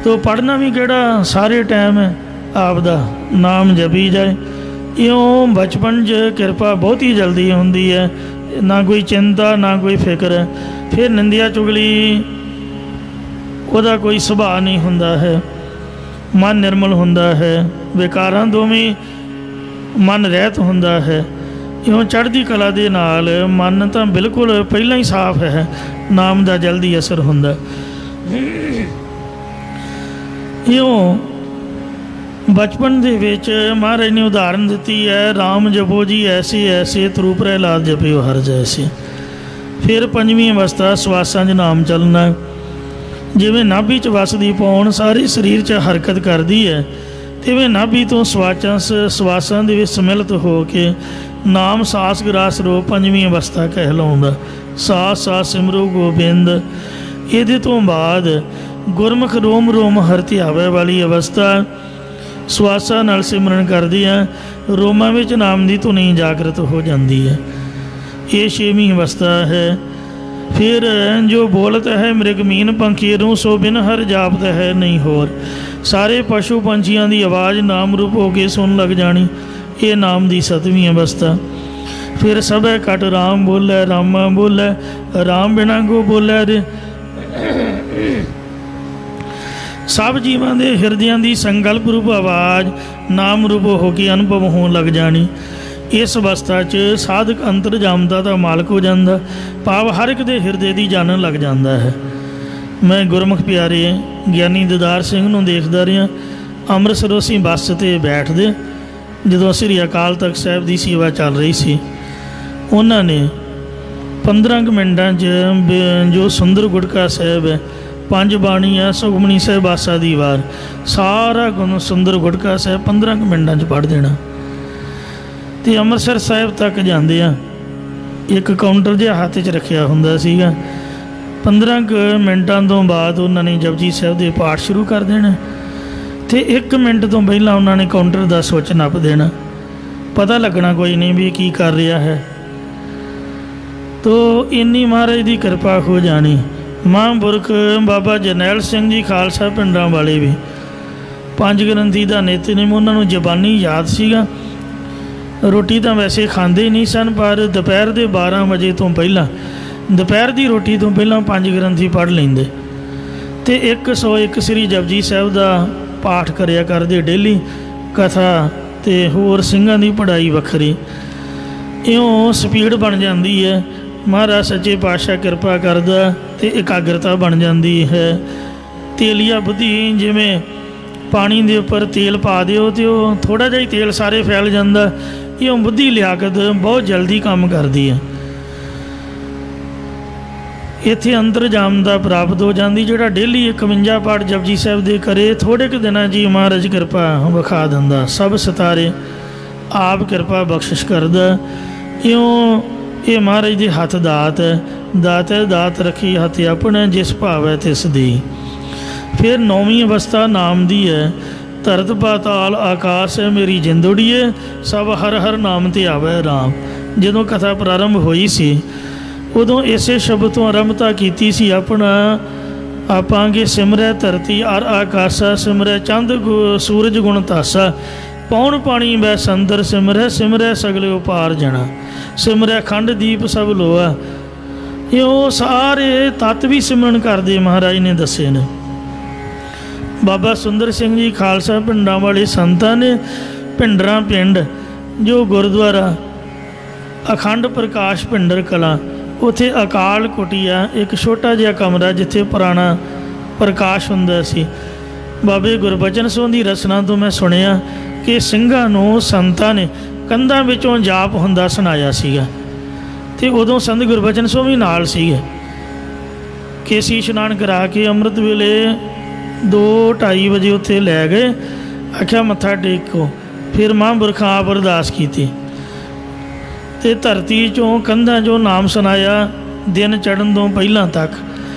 ਤੋ ਪੜ੍ਹਨਾ ਵੀ ਕਿਹੜਾ ਸਾਰੇ ਟਾਈਮ ਹੈ, ਆਪਦਾ ਨਾਮ ਜਪੀ ਜਾਏ। ਇਉਂ ਬਚਪਨ 'ਚ ਕਿਰਪਾ ਬਹੁਤੀ ਜਲਦੀ ਹੁੰਦੀ ਹੈ, ਨਾ ਕੋਈ ਚਿੰਤਾ ਨਾ ਕੋਈ ਫਿਕਰ। ਫਿਰ ਨਿੰਦਿਆ ਚੁਗਲੀ ਉਹਦਾ ਕੋਈ ਸੁਭਾਅ ਨਹੀਂ ਹੁੰਦਾ ਹੈ, ਮਨ ਨਿਰਮਲ ਹੁੰਦਾ ਹੈ, ਵਿਕਾਰਾਂ ਦੋਵੇਂ ਮਨ ਰਹਿਤ ਹੁੰਦਾ ਹੈ। ਇਉਂ ਚੜ੍ਹਦੀ ਕਲਾ ਦੇ ਨਾਲ ਮਨ ਤਾਂ ਬਿਲਕੁਲ ਪਹਿਲਾਂ ਹੀ ਸਾਫ਼ ਹੈ, ਨਾਮ ਦਾ ਜਲਦੀ ਅਸਰ ਹੁੰਦਾ। ਇਉਂ ਬਚਪਨ ਦੇ ਵਿੱਚ ਮਹਾਰਾਜ ਨੇ ਉਦਾਹਰਨ ਦਿੱਤੀ ਹੈ, ਰਾਮ ਜਪੋ ਜੀ ਐਸੇ ਐਸੇ, ਤਰੂ ਪ੍ਰਹਿਲਾਦ ਜਪਿਓ ਹਰ ਜੈਸੇ। ਫਿਰ ਪੰਜਵੀਂ ਅਵਸਥਾ ਸਵਾਸਾਂ 'ਚ ਨਾਮ ਚੱਲਣਾ। ਜਿਵੇਂ ਨਾਭੀ 'ਚ ਵਸਦੀ ਪਾਉਣ ਸਾਰੇ ਸਰੀਰ 'ਚ ਹਰਕਤ ਕਰਦੀ ਹੈ, ਤਿਵੇਂ ਨਾਭੀ ਤੋਂ ਸਵਾਸਾਂ ਦੇ ਵਿੱਚ ਸਮਿਲਿਤ ਹੋ ਕੇ ਨਾਮ ਸਾਸ ਗਰਾਸ ਰੋ ਪੰਜਵੀਂ ਅਵਸਥਾ ਕਹਿਲਾਉਂਦਾ। ਸਾਸ ਸਾਸ ਸਿਮਰੋ ਗੋਬਿੰਦ। ਇਹਦੇ ਤੋਂ ਬਾਅਦ ਗੁਰਮੁਖ ਰੋਮ ਰੋਮ ਹਰਿ ਧਿਆਵੇ ਵਾਲੀ ਅਵਸਥਾ, ਸਵਾਸਾਂ ਨਾਲ ਸਿਮਰਨ ਕਰਦਿਆਂ ਰੋਮਾਂ ਵਿੱਚ ਨਾਮ ਦੀ ਧੁਨੀ ਜਾਗਰਤ ਹੋ ਜਾਂਦੀ ਹੈ। ਇਹ 6ਵੀਂ ਅਵਸਥਾ ਹੈ। ਫਿਰ ਜੋ ਬੋਲਤ ਹੈ ਮ੍ਰਿਗਮੀਨ ਪੰਖੀਰੂ, ਸੋ ਬਿਨ ਹਰ ਜਾਪਤ ਹੈ ਨਹੀਂ ਹੋਰ। ਸਾਰੇ ਪਸ਼ੂ ਪੰਛੀਆਂ ਦੀ ਆਵਾਜ਼ ਨਾਮ ਰੂਪ ਹੋ ਕੇ ਸੁਣ ਲੱਗ ਜਾਣੀ, ਇਹ ਨਾਮ ਦੀ 7ਵੀਂ ਅਵਸਥਾ। ਫਿਰ ਸਭੈ ਘਟ ਰਾਮ ਬੋਲੇ, ਰਾਮਾ ਬੋਲੇ, ਰਾਮ ਬਿਨਾ ਗੋ ਬੋਲੇ ਰੇ। ਸਭ ਜੀਵਾਂ ਦੇ ਹਿਰਦਿਆਂ ਦੀ ਸੰਕਲਪ ਰੂਪ ਆਵਾਜ਼ ਨਾਮ ਰੂਪ ਹੋ ਕੇ ਅਨੁਭਵ ਹੋਣ ਲੱਗ ਜਾਣੀ। ਇਸ ਅਵਸਥਾ 'ਚ ਸਾਧਕ ਅੰਤਰਜਾਮਤਾ ਦਾ ਮਾਲਕ ਹੋ ਜਾਂਦਾ, ਭਾਵ ਹਰ ਇੱਕ ਦੇ ਹਿਰਦੇ ਦੀ ਜਾਣਨ ਲੱਗ ਜਾਂਦਾ ਹੈ। ਮੈਂ ਗੁਰਮੁਖ ਪਿਆਰੇ ਗਿਆਨੀ ਦਿਦਾਰ ਸਿੰਘ ਨੂੰ ਦੇਖਦਾ ਰਿਹਾ। ਅੰਮ੍ਰਿਤਸਰ ਅਸੀਂ ਬੱਸ 'ਤੇ ਬੈਠਦੇ, ਜਦੋਂ ਸ੍ਰੀ ਅਕਾਲ ਤਖਤ ਸਾਹਿਬ ਦੀ ਸੇਵਾ ਚੱਲ ਰਹੀ ਸੀ, ਉਹਨਾਂ ਨੇ 15 ਕੁ ਮਿੰਟਾਂ 'ਚ ਜੋ ਸੁੰਦਰ ਗੁਟਕਾ ਸਾਹਿਬ ਹੈ, 5 ਬਾਣੀਆਂ, ਸੁਖਮਨੀ ਸਾਹਿਬ, ਆਸਾ ਦੀ ਵਾਰ, ਸਾਰਾ ਸੁੰਦਰ ਗੁਟਕਾ ਸਾਹਿਬ 15 ਕੁ ਮਿੰਟਾਂ 'ਚ ਪੜ੍ਹ ਦੇਣਾ। ਅਤੇ ਅੰਮ੍ਰਿਤਸਰ ਸਾਹਿਬ ਤੱਕ ਜਾਂਦੇ ਆ, ਇੱਕ ਕਾਊਂਟਰ ਜਿਹਾ ਹੱਥ 'ਚ ਰੱਖਿਆ ਹੁੰਦਾ ਸੀਗਾ। 15 ਕੁ ਮਿੰਟਾਂ ਤੋਂ ਬਾਅਦ ਉਹਨਾਂ ਨੇ ਜਪਜੀ ਸਾਹਿਬ ਦੇ ਪਾਠ ਸ਼ੁਰੂ ਕਰ ਦੇਣਾ, ਅਤੇ 1 ਮਿੰਟ ਤੋਂ ਪਹਿਲਾਂ ਉਹਨਾਂ ਨੇ ਕਾਊਂਟਰ ਦਾ ਸੁੱਚ ਨੱਪ ਦੇਣਾ। ਪਤਾ ਲੱਗਣਾ ਕੋਈ ਨਹੀਂ ਵੀ ਕੀ ਕਰ ਰਿਹਾ ਹੈ। ਤੋ ਇੰਨੀ ਮਹਾਰਾਜ ਦੀ ਕਿਰਪਾ ਹੋ ਜਾਣੀ। ਮਹਾਂਪੁਰਖ ਬਾਬਾ ਜਰਨੈਲ ਸਿੰਘ ਜੀ ਖਾਲਸਾ ਪਿੰਡਾਂ ਵਾਲੇ ਵੀ 5 ਗ੍ਰੰਥੀ ਦਾ ਨਿਤਨੇਮ ਉਹਨਾਂ ਨੂੰ ਜ਼ਬਾਨੀ ਯਾਦ ਸੀਗਾ। ਰੋਟੀ ਤਾਂ ਵੈਸੇ ਖਾਂਦੇ ਹੀ ਨਹੀਂ ਸਨ, ਪਰ ਦੁਪਹਿਰ ਦੇ 12 ਵਜੇ ਤੋਂ ਪਹਿਲਾਂ, ਦੁਪਹਿਰ ਦੀ ਰੋਟੀ ਤੋਂ ਪਹਿਲਾਂ 5 ਗ੍ਰੰਥੀ ਪੜ੍ਹ ਲੈਂਦੇ, ਅਤੇ 101 ਸ੍ਰੀ ਜਪਜੀ ਸਾਹਿਬ ਦਾ ਪਾਠ ਕਰਿਆ ਕਰਦੇ ਡੇਲੀ, ਕਥਾ ਅਤੇ ਹੋਰ ਸਿੰਘਾਂ ਦੀ ਪੜ੍ਹਾਈ ਵੱਖਰੀ। ਇਉਂ ਸਪੀਡ ਬਣ ਜਾਂਦੀ ਹੈ। ਮਹਾਰਾਜ ਸੱਚੇ ਪਾਤਸ਼ਾਹ ਕਿਰਪਾ ਕਰਦਾ ਅਤੇ ਇਕਾਗਰਤਾ ਬਣ ਜਾਂਦੀ ਹੈ। ਤੇਲੀਆ ਬੁੱਧੀ, ਜਿਵੇਂ ਪਾਣੀ ਦੇ ਉੱਪਰ ਤੇਲ ਪਾ ਦਿਓ ਅਤੇ ਉਹ ਥੋੜ੍ਹਾ ਜਿਹਾ ਹੀ ਤੇਲ ਸਾਰੇ ਫੈਲ ਜਾਂਦਾ, ਇਉਂ ਬੁੱਧੀ ਲਿਆਕਤ ਬਹੁਤ ਜਲਦੀ ਕੰਮ ਕਰਦੀ ਹੈ। ਇੱਥੇ ਅੰਤਰਜਾਮਤਾ ਪ੍ਰਾਪਤ ਹੋ ਜਾਂਦੀ। ਜਿਹੜਾ ਡੇਲੀ 51 ਪਾਠ ਜਪਜੀ ਸਾਹਿਬ ਦੇ ਕਰੇ, ਥੋੜ੍ਹੇ ਕੁ ਦਿਨਾਂ 'ਚ ਹੀ ਮਹਾਰਾਜ ਕਿਰਪਾ ਵਿਖਾ ਦਿੰਦਾ। ਸਭ ਸਿਤਾਰੇ ਆਪ ਕਿਰਪਾ ਬਖਸ਼ਿਸ਼ ਕਰਦਾ। ਇਉਂ ਇਹ ਮਹਾਰਾਜ ਦੇ ਹੱਥ ਦਾਤ ਹੈ। ਦਾਤ ਹੈ ਦਾਤ ਰੱਖੀ ਹੱਥ ਆਪਣਾ, ਜਿਸ ਭਾਵੈ ਤਿਸ ਦੀ। ਫਿਰ 9ਵੀਂ ਅਵਸਥਾ ਨਾਮ ਦੀ ਹੈ। ਧਰਤ ਪਾਤਾਲ ਆਕਾਸ਼ ਹੈ ਮੇਰੀ ਜਿੰਦੜੀਏ, ਸਭ ਹਰ ਹਰ ਨਾਮ ਤੇ ਆਵੈ ਰਾਮ। ਜਦੋਂ ਕਥਾ ਪ੍ਰਾਰੰਭ ਹੋਈ ਸੀ, ਉਦੋਂ ਇਸੇ ਸ਼ਬਦ ਤੋਂ ਆਰੰਭਤਾ ਕੀਤੀ ਸੀ। ਆਪਣਾ ਆਪਾਂਗੇ ਸਿਮਰੈ ਧਰਤੀ ਅਰ ਆਕਾਸ਼ਾ, ਸਿਮਰੈ ਚੰਦ ਸੂਰਜ ਗੁਣ ਤਾਸਾ, ਪੌਣ ਪਾਣੀ ਬੈ ਸੰਦਰ ਸਿਮਰੈ, ਸਿਮਰੈ ਸਗਲੇ ਉਪਾਰ ਜਣਾ, ਸਿਮਰੈ ਖੰਡ ਦੀਪ ਸਭ ਲੋਆ। ਇਹ ਉਹ ਸਾਰੇ ਤੱਤ ਵੀ ਸਿਮਰਨ ਕਰਦੇ ਮਹਾਰਾਜ ਨੇ ਦੱਸੇ ਨੇ। ਬਾਬਾ ਸੁੰਦਰ ਸਿੰਘ ਜੀ ਖਾਲਸਾ ਪਿੰਡਾਂ ਵਾਲੇ ਸੰਤਾਂ ਨੇ ਭਿੰਡਰਾਂ ਪਿੰਡ, ਜੋ ਗੁਰਦੁਆਰਾ ਅਖੰਡ ਪ੍ਰਕਾਸ਼ ਭਿੰਡਰ ਕਲਾਂ, ਉੱਥੇ ਅਕਾਲ ਕੁਟੀਆ, ਇੱਕ ਛੋਟਾ ਜਿਹਾ ਕਮਰਾ ਜਿੱਥੇ ਪੁਰਾਣਾ ਪ੍ਰਕਾਸ਼ ਹੁੰਦਾ ਸੀ। ਬਾਬੇ ਗੁਰਬਚਨ ਸਿੰਘ ਦੀ ਰਚਨਾ ਤੋਂ ਮੈਂ ਸੁਣਿਆ ਕਿ ਸਿੰਘਾਂ ਨੂੰ ਸੰਤਾਂ ਨੇ ਕੰਧਾਂ ਵਿੱਚੋਂ ਜਾਪ ਹੁੰਦਾ ਸੁਣਾਇਆ ਸੀਗਾ, ਅਤੇ ਉਦੋਂ ਸੰਤ ਗੁਰਬਚਨ ਸਿੰਘ ਵੀ ਨਾਲ ਸੀਗੇ। ਕੇਸੀ ਇਸ਼ਨਾਨ ਕਰਾ ਕੇ ਅੰਮ੍ਰਿਤ ਵੇਲੇ 2-2:30 ਵਜੇ ਉੱਥੇ ਲੈ ਗਏ, ਆਖਿਆ ਮੱਥਾ ਟੇਕੋ। ਫਿਰ ਮਹਾਂਪੁਰਖਾਂ ਆਪ ਅਰਦਾਸ ਕੀਤੀ ਅਤੇ ਧਰਤੀ 'ਚੋਂ ਕੰਧਾਂ 'ਚੋਂ ਨਾਮ ਸੁਣਾਇਆ ਦਿਨ ਚੜ੍ਹਨ ਤੋਂ ਪਹਿਲਾਂ ਤੱਕ।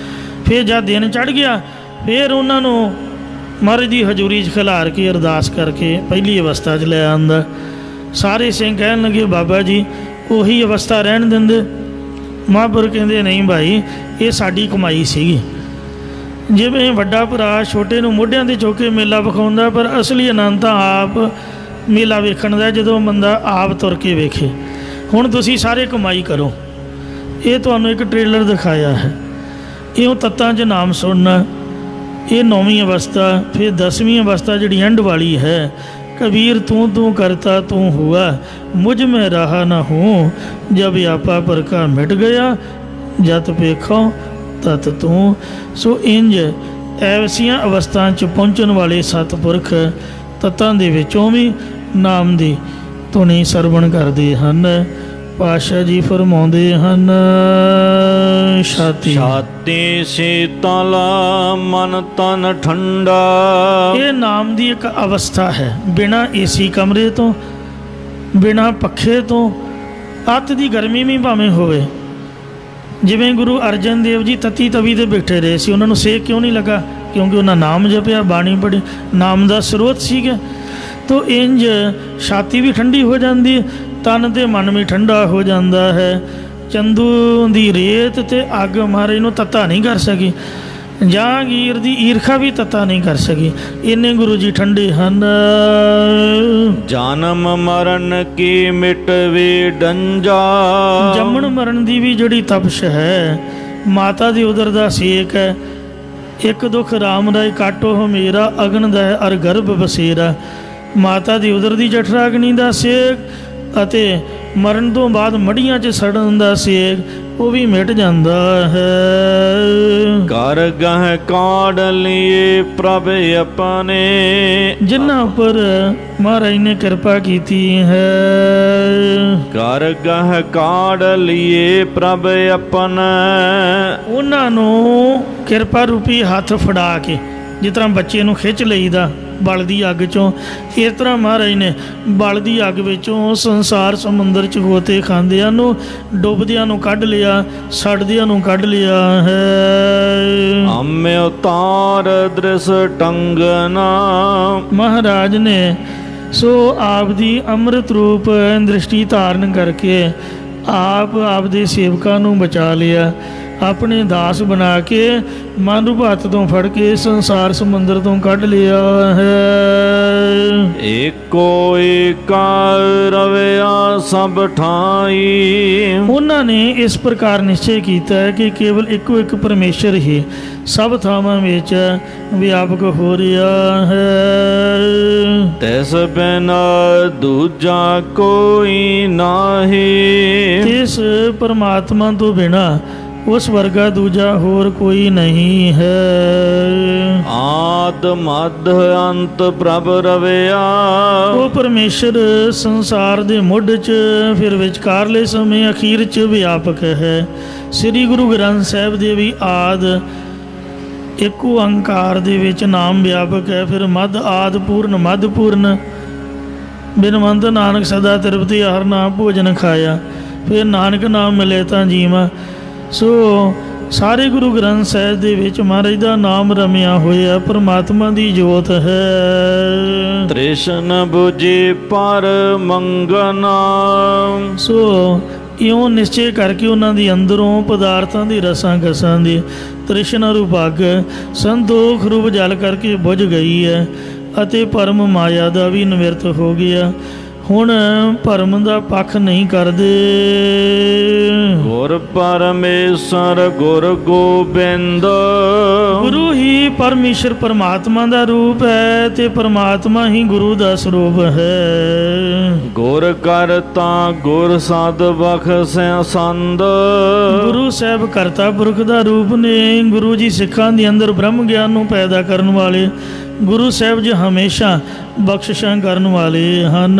ਫਿਰ ਜਦ ਦਿਨ ਚੜ੍ਹ ਗਿਆ, ਫਿਰ ਉਹਨਾਂ ਨੂੰ ਮਹਾਰਾਜ ਦੀ ਹਜ਼ੂਰੀ 'ਚ ਖਿਲਾਰ ਕੇ ਅਰਦਾਸ ਕਰਕੇ ਪਹਿਲੀ ਅਵਸਥਾ 'ਚ ਲੈ ਆਉਂਦਾ। ਸਾਰੇ ਸਿੰਘ ਕਹਿਣ ਲੱਗੇ ਬਾਬਾ ਜੀ ਉਹੀ ਅਵਸਥਾ ਰਹਿਣ ਦਿੰਦੇ। ਮਹਾਂਪੁਰਖ ਕਹਿੰਦੇ ਨਹੀਂ ਭਾਈ, ਇਹ ਸਾਡੀ ਕਮਾਈ ਸੀਗੀ। ਜਿਵੇਂ ਵੱਡਾ ਭਰਾ ਛੋਟੇ ਨੂੰ ਮੋਢਿਆਂ 'ਤੇ ਚੁੱਕ ਕੇ ਮੇਲਾ ਵਿਖਾਉਂਦਾ, ਪਰ ਅਸਲੀ ਆਨੰਦ ਤਾਂ ਆਪ ਮੇਲਾ ਵੇਖਣ ਦਾ, ਜਦੋਂ ਬੰਦਾ ਆਪ ਤੁਰ ਕੇ ਵੇਖੇ। ਹੁਣ ਤੁਸੀਂ ਸਾਰੇ ਕਮਾਈ ਕਰੋ। ਇਹ ਤੁਹਾਨੂੰ ਇੱਕ ਟ੍ਰੇਲਰ ਦਿਖਾਇਆ ਹੈ। ਇਉਂ ਤੱਤਾਂ 'ਚ ਨਾਮ ਸੁਣਨਾ, ਇਹ 9ਵੀਂ ਅਵਸਥਾ। ਫਿਰ 10ਵੀਂ ਅਵਸਥਾ ਜਿਹੜੀ ਐਂਡ ਵਾਲੀ ਹੈ, कबीर तू करता तू हुआ, मुझ में रहा न हूँ, जब आपा पर का मिट गया, जत पेखो तत तू। सो इंज ऐसियां अवस्था च पहुँचन वाले सतपुरख तत्तां दे विचों भी नाम दी धुनी सरवण करते हैं। पातशाह जी फरमाउंदे हन, छाती छाती शीतल मन तन ठंडा। ये नाम दी एक अवस्था है। बिना एसी कमरे तो, बिना पखे तो, अत दी गर्मी भी भावें होवे। जिवें गुरु अर्जन देव जी तत्ती तवी ते बैठे रहे सी, उन्होंने सेक क्यों नहीं लगा? क्योंकि उन्होंने नाम जपिया, बाणी पढ़ी, नाम का स्रोत सीगा। तो इंज छाती भी ठंडी हो जाती, तन ते मन भी ठंडा हो जाता है। चंदू दी रेत ते अग महाराज नूं तत्ता नहीं कर सकी, जहांगीर दी ईरखा भी तत्ता नहीं कर सकी। इन्ने गुरु जी ठंडे हन। जन्म मरण की मिटवे डंजा। जमन मरण दी भी जड़ी तपश है, माता दी उदर दा सेक है, ਇੱਕ ਦੁੱਖ ਰਾਮ ਰਾਏ ਕਾਟੋ ਹਮੇਰਾ, ਅਗਨ ਦਾ ਅਰ ਗਰਭ ਬਸੇਰਾ। ਮਾਤਾ ਦੀ ਉਦਰ ਦੀ ਜਠਰਾਗਨੀ ਦਾ ਸੇਕ ਅਤੇ ਮਰਨ ਤੋਂ ਬਾਅਦ ਮੜੀਆਂ 'ਚ ਸੜਨ ਦਾ ਸੇਕ ਉਹ ਵੀ ਮਿਟ ਜਾਂਦਾ ਹੈ। ਕਰ ਗਹਿ ਕਾੜ ਲਿਏ ਪ੍ਰਭ ਆਪਣੇ, ਜਿਨ੍ਹਾਂ ਉੱਪਰ ਮਹਾਰਾਜ ਨੇ ਕਿਰਪਾ ਕੀਤੀ ਹੈ। ਕਰ ਗਹਿ ਕਾੜ ਲਿਏ ਪ੍ਰਭ ਆਪਣੇ, ਉਹਨਾਂ ਨੂੰ ਕਿਰਪਾ ਰੂਪੀ ਹੱਥ ਫੜਾ ਕੇ, ਜਿਸ ਤਰ੍ਹਾਂ ਬੱਚੇ ਨੂੰ ਖਿੱਚ ਲਈਦਾ ਬਲ ਦੀ ਅੱਗ ਚੋਂ, ਇਸ ਤਰ੍ਹਾਂ ਮਹਾਰਾਜ ਨੇ ਬਲ ਦੀ ਅੱਗ ਵਿੱਚੋਂ ਸੰਸਾਰ ਸਮੁੰਦਰ 'ਚ ਗੋਤੇ ਖਾਂਦਿਆਂ ਨੂੰ, ਡੁੱਬਦਿਆਂ ਨੂੰ ਕੱਢ ਲਿਆ, ਸੜਦਿਆਂ ਨੂੰ ਕੱਢ ਲਿਆ ਹੈ। ਅੰਮ੍ਰਿ ਉਤਾਰ ਦ੍ਰਿਸ ਟੰਗਨਾ, ਮਹਾਰਾਜ ਨੇ ਸੋ ਆਪ ਦੀ ਅੰਮ੍ਰਿਤ ਰੂਪ ਦ੍ਰਿਸ਼ਟੀ ਧਾਰਨ ਕਰਕੇ ਆਪ ਦੇ ਸੇਵਕਾਂ ਨੂੰ ਬਚਾ ਲਿਆ, ਆਪਣੇ ਦਾਸ ਬਣਾ ਕੇ ਮਨ ਰੂਪ ਹੱਥ ਤੋਂ ਫੜ ਕੇ ਸੰਸਾਰ ਸਮੁੰਦਰ ਤੋਂ ਕੱਢ ਲਿਆ ਹੈ। ਏਕੋ ਏਕਾ ਰਵਿਆ ਸਭ ਠਾਈ, ਉਹਨਾਂ ਨੇ ਇਸ ਪ੍ਰਕਾਰ ਨਿਸ਼ਚੈ ਕੀਤਾ ਹੈ ਕਿ ਕੇਵਲ ਇੱਕੋ ਇੱਕ ਪਰਮੇਸ਼ਰ ਹੀ ਸਭ ਥਾਵਾਂ ਵਿੱਚ ਵਿਆਪਕ ਹੋ ਰਿਹਾ ਹੈ। ਤਿਸ ਬਿਨ ਦੂਜਾ ਕੋਈ ਨਾਹੀ, ਇਸ ਪਰਮਾਤਮਾ ਤੋਂ ਬਿਨਾਂ ਉਸ ਵਰਗਾ ਦੂਜਾ ਹੋਰ ਕੋਈ ਨਹੀਂ ਹੈ। ਆਦ ਮਧ ਅੰਤ ਪ੍ਰਭ ਰਵਿਆ, ਉਹ ਪਰਮੇਸ਼ਰ ਸੰਸਾਰ ਦੇ ਮੁੱਢ 'ਚ ਫਿਰ ਵਿਚਕਾਰਲੇ ਸਮੇਂ ਅਖੀਰ 'ਚ ਵਿਆਪਕ ਹੈ। ਸ੍ਰੀ ਗੁਰੂ ਗ੍ਰੰਥ ਸਾਹਿਬ ਦੇ ਵੀ ਆਦ ਇੱਕੋ ਓੰਕਾਰ ਦੇ ਵਿੱਚ ਨਾਮ ਵਿਆਪਕ ਹੈ। ਫਿਰ ਮਧ ਆਦ ਪੂਰਨ ਮਧ ਪੂਰਨ, ਬਿਨਵੰਤ ਨਾਨਕ ਸਦਾ ਤ੍ਰਿਪਤੀ ਹਰ ਨਾਮ ਭੋਜਨ ਖਾਇਆ। ਫਿਰ ਨਾਨਕ ਨਾਮ ਮਿਲੇ ਤਾਂ ਜੀਵਾਂ। ਸੋ ਸਾਰੇ ਗੁਰੂ ਗ੍ਰੰਥ ਸਾਹਿਬ ਦੇ ਵਿੱਚ ਮਹਾਰਾਜ ਦਾ ਨਾਮ ਰਮਿਆ ਹੋਇਆ, ਪਰਮਾਤਮਾ ਦੀ ਜੋਤ ਹੈ। ਤ੍ਰਿਸ਼ਨ ਬੁਝੇ ਪਰ ਮੰਗਨਾ, ਸੋ ਇਉਂ ਨਿਸ਼ਚੈ ਕਰਕੇ ਉਹਨਾਂ ਦੀ ਅੰਦਰੋਂ ਪਦਾਰਥਾਂ ਦੀ ਰਸਾਂ ਗਸਾਂ ਦੀ ਤ੍ਰਿਸ਼ਨਾ ਰੂਪ ਅੱਗ ਸੰਤੋਖ ਰੂਪ ਜਲ ਕਰਕੇ ਬੁਝ ਗਈ ਹੈ ਅਤੇ ਭਰਮ ਮਾਇਆ ਦਾ ਵੀ ਨਿਵਰਤ ਹੋ ਗਿਆ। ਹੁਣ ਭਰਮ ਦਾ ਪੱਖ ਨਹੀਂ ਕਰਦੇ। ਗੁਰ ਪਰਮੇਸ਼ਰ ਗੁਰ ਗੋਬਿੰਦ, ਗੁਰੂ ਹੀ ਪਰਮੇਸ਼ਰ ਪਰਮਾਤਮਾ ਦਾ ਰੂਪ ਹੈ ਤੇ ਪਰਮਾਤਮਾ ਹੀ ਗੁਰੂ ਦਾ ਸਰੂਪ ਹੈ। ਗੁਰ ਕਰਤਾ ਗੁਰ ਸਦ ਬਖਸ਼ੈ ਸੰਦ, ਗੁਰੂ ਸਾਹਿਬ ਕਰਤਾ ਪੁਰਖ ਦਾ ਰੂਪ ਨੇ। ਗੁਰੂ ਜੀ ਸਿੱਖਾਂ ਦੇ ਅੰਦਰ ਬ੍ਰਹਮ ਗਿਆਨ ਨੂੰ ਪੈਦਾ ਕਰਨ ਵਾਲੇ, ਗੁਰੂ ਸਾਹਿਬ ਜੀ ਹਮੇਸ਼ਾ ਬਖਸ਼ਿਸ਼ਾਂ ਕਰਨ ਵਾਲੇ ਹਨ।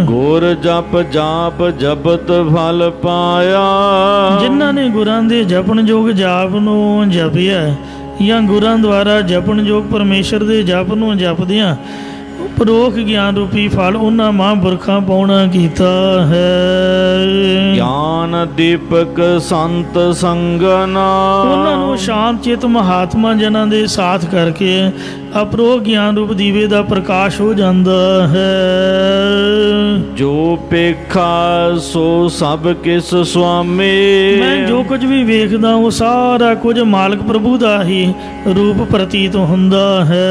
ਗੁਰ ਜਪ ਜਾਪ ਜਪਤ ਫਲ ਪਾਇਆ, ਜਿਨ੍ਹਾਂ ਨੇ ਗੁਰਾਂ ਦੇ ਜਪਣਯੋਗ ਜਾਪ ਨੂੰ ਜਪਿਆ ਜਾਂ ਗੁਰਾਂ ਦੁਆਰਾ ਜਪਣਯੋਗ ਪਰਮੇਸ਼ਰ ਦੇ ਜਪ ਨੂੰ ਜਪਦਿਆਂ ਪਰੋਖ ਗਿਆਨ ਰੂਪੀ ਫਲ ਉਹਨਾਂ ਮਹਾਂਪੁਰਖਾਂ ਪਾਉਣਾ ਕੀਤਾ ਹੈ। ਗਿਆਨ ਦੀਪਕ ਸੰਤ ਸੰਗਨਾ, ਉਹਨਾਂ ਨੂੰ ਸ਼ਾਂਤ ਚਿਤ ਮਹਾਤਮਾ ਜਨਾਂ ਦੇ ਸਾਥ ਕਰਕੇ ਅਪਰੋਖ ਗਿਆਨ ਰੂਪ ਦੀਵੇ ਦਾ ਪ੍ਰਕਾਸ਼ ਹੋ ਜਾਂਦਾ ਹੈ। ਜੋ ਪੇਖਾ ਸੋ ਸਭ ਕਿਸ ਸੁਆਮੀ, ਮੈਂ ਜੋ ਕੁਝ ਵੀ ਵੇਖਦਾ ਉਹ ਸਾਰਾ ਕੁਝ ਮਾਲਕ ਪ੍ਰਭੂ ਦਾ ਹੀ ਰੂਪ ਪ੍ਰਤੀਤ ਹੁੰਦਾ ਹੈ।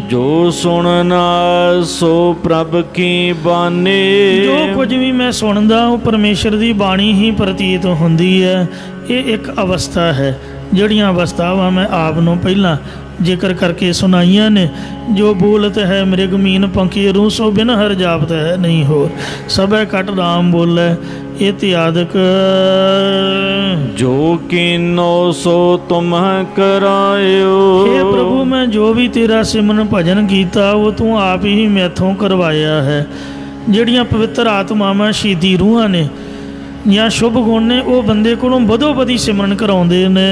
ਜੋ ਸੁਣਨਾ ਸੋ ਪ੍ਰਭ ਕੀ ਬਾਣੀ, ਜੋ ਕੁਝ ਵੀ ਮੈਂ ਸੁਣਦਾ ਉਹ ਪਰਮੇਸ਼ਰ ਦੀ ਬਾਣੀ ਹੀ ਪ੍ਰਤੀਤ ਹੁੰਦੀ ਹੈ। ਇਹ ਇੱਕ ਅਵਸਥਾ ਹੈ। ਜਿਹੜੀਆਂ ਅਵਸਥਾਵਾਂ ਮੈਂ ਆਪ ਨੂੰ ਪਹਿਲਾਂ ਜ਼ਿਕਰ ਕਰਕੇ ਸੁਣਾਈਆਂ ਨੇ। ਜੋ ਬੋਲਤ ਹੈ ਮ੍ਰਿਗ ਮੀਨ ਪੰਖੀ ਰੂ, ਸੋ ਬਿਨ ਹਰ ਜਾਪਤ ਹੈ ਨਹੀਂ ਹੋਰ, ਸਭੈ ਕਟ ਰਾਮ ਬੋਲੇ ਇਤਿਆਦਿਕ। ਜੋ ਕੀਨੋ ਸੋ ਤੁਮ ਕਰਾਇਓ, ਹੇ ਪ੍ਰਭੂ ਮੈਂ ਜੋ ਵੀ ਤੇਰਾ ਸਿਮਰਨ ਭਜਨ ਕੀਤਾ ਉਹ ਤੂੰ ਆਪ ਹੀ ਮੈਥੋਂ ਕਰਵਾਇਆ ਹੈ। ਜਿਹੜੀਆਂ ਪਵਿੱਤਰ ਆਤਮਾਵਾਂ ਸ਼ਹੀਦੀ ਰੂਹਾਂ ਨੇ ਜਾਂ ਸ਼ੁਭ ਗੁਣ ਨੇ ਉਹ ਬੰਦੇ ਕੋਲੋਂ ਬਦੋ ਬਦੀ ਸਿਮਰਨ ਕਰਾਉਂਦੇ ਨੇ।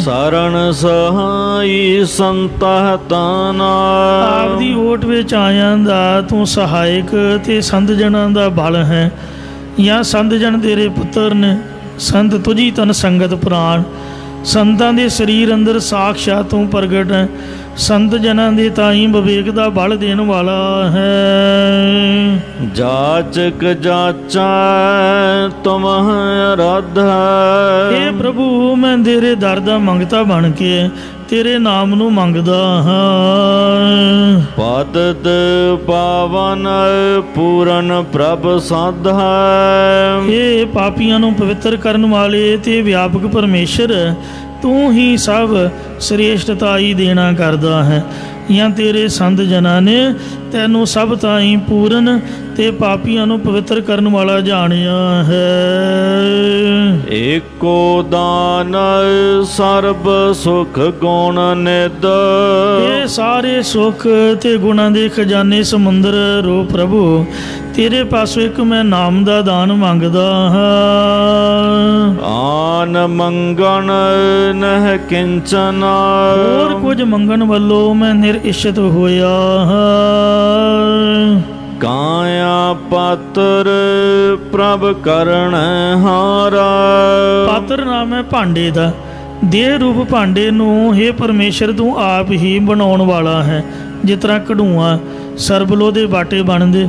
ਸਰਣ ਸਹਾਈ ਸੰਤਹ ਤਾਨਾ, ਆਪ ਦੀ ਓਟ ਵਿੱਚ ਆਇਆਂ ਦਾ ਤੂੰ ਸਹਾਇਕ ਤੇ ਸੰਤ ਜਨਾਂ ਦਾ ਬਲ ਹੈ। ਜਾਂ ਸੰਤ ਜਨ ਤੇਰੇ ਪੁੱਤਰ ਨੇ, ਸੰਤ ਤੁਝੀ ਤਨ ਸੰਗਤ ਪ੍ਰਾਣ। ਸੰਤਾਂ ਦੇ ਸਰੀਰ ਅੰਦਰ ਸਾਖਸ਼ਾਤ ਤੂੰ ਪ੍ਰਗਟ ਹੈ। ਸੰਤ ਜਨਾਂ ਦੇ ਤਾਈਂ ਵਿਵੇਕ ਦਾ ਬਲ ਦੇਣ ਵਾਲਾ ਹੈ। ਜਾਚਕ ਜਾਚਾ ਤੁਮ ਅਰਾਧਾ, ਹੇ ਪ੍ਰਭੂ ਮੈਂ ਤੇਰੇ ਦਰ ਦਾ ਮੰਗਤਾ ਬਣ ਕੇ ਤੇਰੇ ਨਾਮ ਨੂੰ ਮੰਗਦਾ ਹਾਂ। ਪਤਿਤ ਪਾਵਨ ਪੂਰਨ ਪ੍ਰਭ ਸਾਧਾ, ਇਹ ਪਾਪੀਆਂ ਨੂੰ ਪਵਿੱਤਰ ਕਰਨ ਵਾਲੇ ਤੇ ਵਿਆਪਕ ਪਰਮੇਸ਼ਰ ਤੂੰ ਹੀ ਸਭ ਸ੍ਰੇਸ਼ਟਤਾਈ ਦੇਣਾ ਕਰਦਾ ਹੈ। ਜਾਂ ਤੇਰੇ ਸੰਤ ਜਨਾਂ ਨੇ ਤੈਨੂੰ ਸਭ ਤਾਈਂ ਪੂਰਨ ਤੇ ਪਾਪੀਆਂ ਨੂੰ ਪਵਿੱਤਰ ਕਰਨ ਵਾਲਾ ਜਾਣਿਆ ਹੈ। ਏਕੋ ਦਾਨ ਸਰਬ ਸੁਖ ਗੁਣ ਨਿਧ। ਇਹ ਸਾਰੇ ਸੁਖ ਤੇ ਗੁਣਾਂ ਦੇ ਖਜ਼ਾਨੇ ਸਮੁੰਦਰ ਰੋ ਪ੍ਰਭੂ, ਤੇਰੇ ਪਾਸੋਂ ਇੱਕ ਮੈਂ ਨਾਮ ਦਾ ਦਾਨ ਮੰਗਦਾ ਹਾਂ। ਆਨ ਮੰਗਣ ਨਹਿ ਕਿੰਚਨ। ਹੋਰ ਕੁਝ ਮੰਗਣ ਵੱਲੋਂ ਮੈਂ ਨਿਰਇਸ਼ਤ ਹੋਇਆ ਹਾਂ। ਕਾਇਆ ਪਾਤਰ ਪ੍ਰਭ ਕਰਣ ਹਾਰਾ। ਪਾਤਰ ਨਾਮ ਹੈ ਭਾਂਡੇ ਦਾ, ਦੇਹ ਰੂਪ ਭਾਂਡੇ ਨੂੰ ਹੇ ਪਰਮੇਸ਼ਰ ਤੂੰ ਆਪ ਹੀ ਬਣਾਉਣ ਵਾਲਾ ਹੈ। ਜਿਸ ਤਰ੍ਹਾਂ ਕਢੂਆ ਸਰਬਲੋ ਦੇ ਬਾਟੇ ਬਣਦੇ,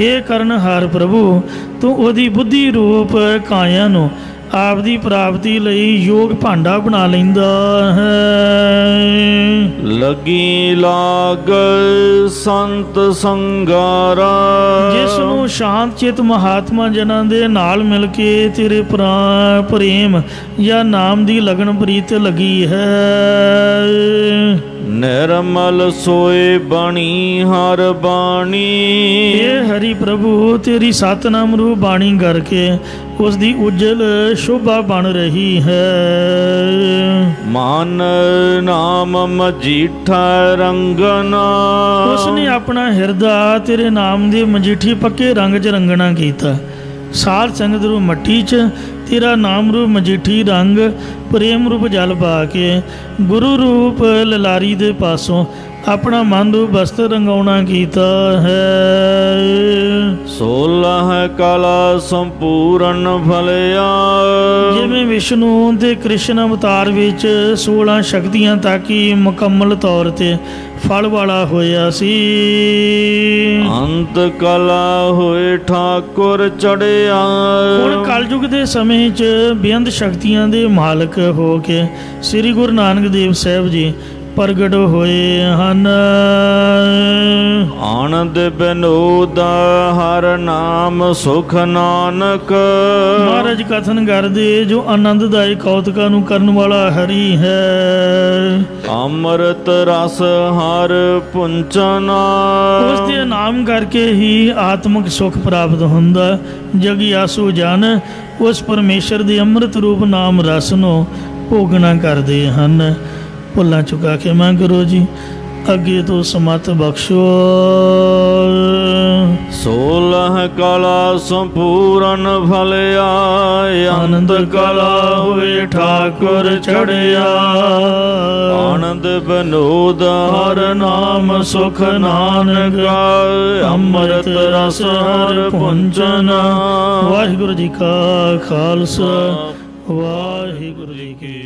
ਹੇ ਕਰਨਹਾਰ ਪ੍ਰਭੂ ਤੂੰ ਉਹਦੀ ਬੁੱਧੀ ਰੂਪ ਕਾਇਆ ਨੂੰ ਆਪ ਦੀ ਪ੍ਰਾਪਤੀ ਲਈ ਯੋਗ ਭਾਂਡਾ ਬਣਾ ਲੈਂਦਾ ਹੈ। ਲਗੀ ਲਾਗ ਸੰਤ ਸੰਗਾਰਾ। ਜਿਸ ਨੂੰ ਸ਼ਾਂਤ ਚਿਤ ਮਹਾਤਮਾ ਜਨਾਂ ਦੇ ਨਾਲ ਮਿਲ ਕੇ ਤੇਰੇ ਪ੍ਰੇਮ ਜਾਂ ਨਾਮ ਦੀ ਲਗਨ ਪ੍ਰੀਤ ਲੱਗੀ ਹੈ। ਨਿਰਮਲ ਸੋਏ ਬਾਣੀ ਹਰ ਬਾਣੀ। ਇਹ ਹਰੀ ਪ੍ਰਭੂ ਤੇਰੀ ਸਤਨਾਮ ਰੂਪ ਬਾਣੀ ਕਰਕੇ ਉਸ ਦੀ ਉਜਲ ਸ਼ੋਭਾ ਬਣ ਰਹੀ ਹੈ। ਮਨ ਨਾਮ ਮਜੀਠਾ ਰੰਗਨਾ। ਉਸ ਨੇ ਆਪਣਾ ਹਿਰਦਾ ਤੇਰੇ ਨਾਮ ਦੇ ਮਜੀਠੀ ਪੱਕੇ ਰੰਗ 'ਚ ਰੰਗਣਾ ਕੀਤਾ। ਸਾਧ ਸੰਗਤ ਰੂਪ ਮੱਟੀ 'ਚ ਤੇਰਾ ਨਾਮ ਰੂਪ ਮਜੀਠੀ ਰੰਗ ਪ੍ਰੇਮ ਰੂਪ ਜਲ ਪਾ ਕੇ ਗੁਰੂ ਰੂਪ ਲਲਾਰੀ ਦੇ ਪਾਸੋਂ ਆਪਣਾ ਮਨ ਰੂਪ ਵਸਤਰ ਰੰਗਾਉਣਾ ਕੀਤਾ ਹੈ। 16 ਕਲਾ ਸੰਪੂਰਨ ਫਲਿਆ। ਜਿਵੇਂ ਵਿਸ਼ਨੂੰ ਤੇ ਕ੍ਰਿਸ਼ਨ ਅਵਤਾਰ ਵਿੱਚ 16 ਸ਼ਕਤੀਆਂ ਤੱਕ ਹੀ ਮੁਕੰਮਲ ਤੌਰ ਤੇ ਫਲ ਵਾਲਾ ਹੋਇਆ ਸੀ। ਅੰਤ ਕਲਾ ਹੋਏ ਠਾਕੁਰ ਚੜਿਆ। ਹੁਣ ਕਲਯੁਗ ਦੇ ਸਮੇਂ 'ਚ ਬੇਅੰਤ ਸ਼ਕਤੀਆਂ ਦੇ ਮਾਲਕ ਹੋ ਕੇ ਸ੍ਰੀ ਗੁਰੂ ਨਾਨਕ ਦੇਵ ਸਾਹਿਬ ਜੀ ਪ੍ਰਗਟ ਹੋਏ ਹਨ। ਆਨੰਦ ਬਿਨੋਦ ਹਰ ਨਾਮ ਸੁਖ ਨਾਨਕ। ਮਹਾਰਾਜ ਕਥਨ ਕਰਦੇ ਜੋ ਆਨੰਦਦਾਇਕ ਕੌਤਕਾਂ ਨੂੰ ਕਰਨ ਵਾਲਾ ਹਰੀ ਹੈ। ਅੰਮ੍ਰਿਤ ਰਸ ਹਰ ਪੁੰਚਨਾ। ਉਸ ਦੇ ਨਾਮ ਕਰਕੇ ਹੀ ਆਤਮਿਕ ਸੁਖ ਪ੍ਰਾਪਤ ਹੁੰਦਾ। ਜਗਿਆਸੂ ਜਨ ਉਸ ਪਰਮੇਸ਼ਰ ਦੇ ਅੰਮ੍ਰਿਤ ਰੂਪ ਨਾਮ ਰਸ ਨੂੰ ਭੋਗਣਾ ਕਰਦੇ ਹਨ। ਭੁੱਲਾਂ ਚੁਕਾ ਕੇ ਮੈਂ ਗੁਰੂ ਜੀ ਅੱਗੇ ਤੋਂ ਸਮਤ ਬਖਸ਼ੋ। 16 ਕਲਾ ਸੰਪੂਰਨ ਫਲਿਆ। ਆਨੰਦ ਕਲਾ ਹੋਏ ਠਾਕੁਰ ਚੜਿਆ। ਆਨੰਦ ਬਿਨੋਦ ਹਰ ਨਾਮ ਸੁਖ ਨਾਨਕ। ਅੰਮ੍ਰਿਤ ਰਸ ਹਰ ਪੁੰਚਨ। ਵਾਹਿਗੁਰੂ ਜੀ ਕਾ ਖਾਲਸਾ ਵਾਹਿਗੁਰੂ ਜੀ ਕੀ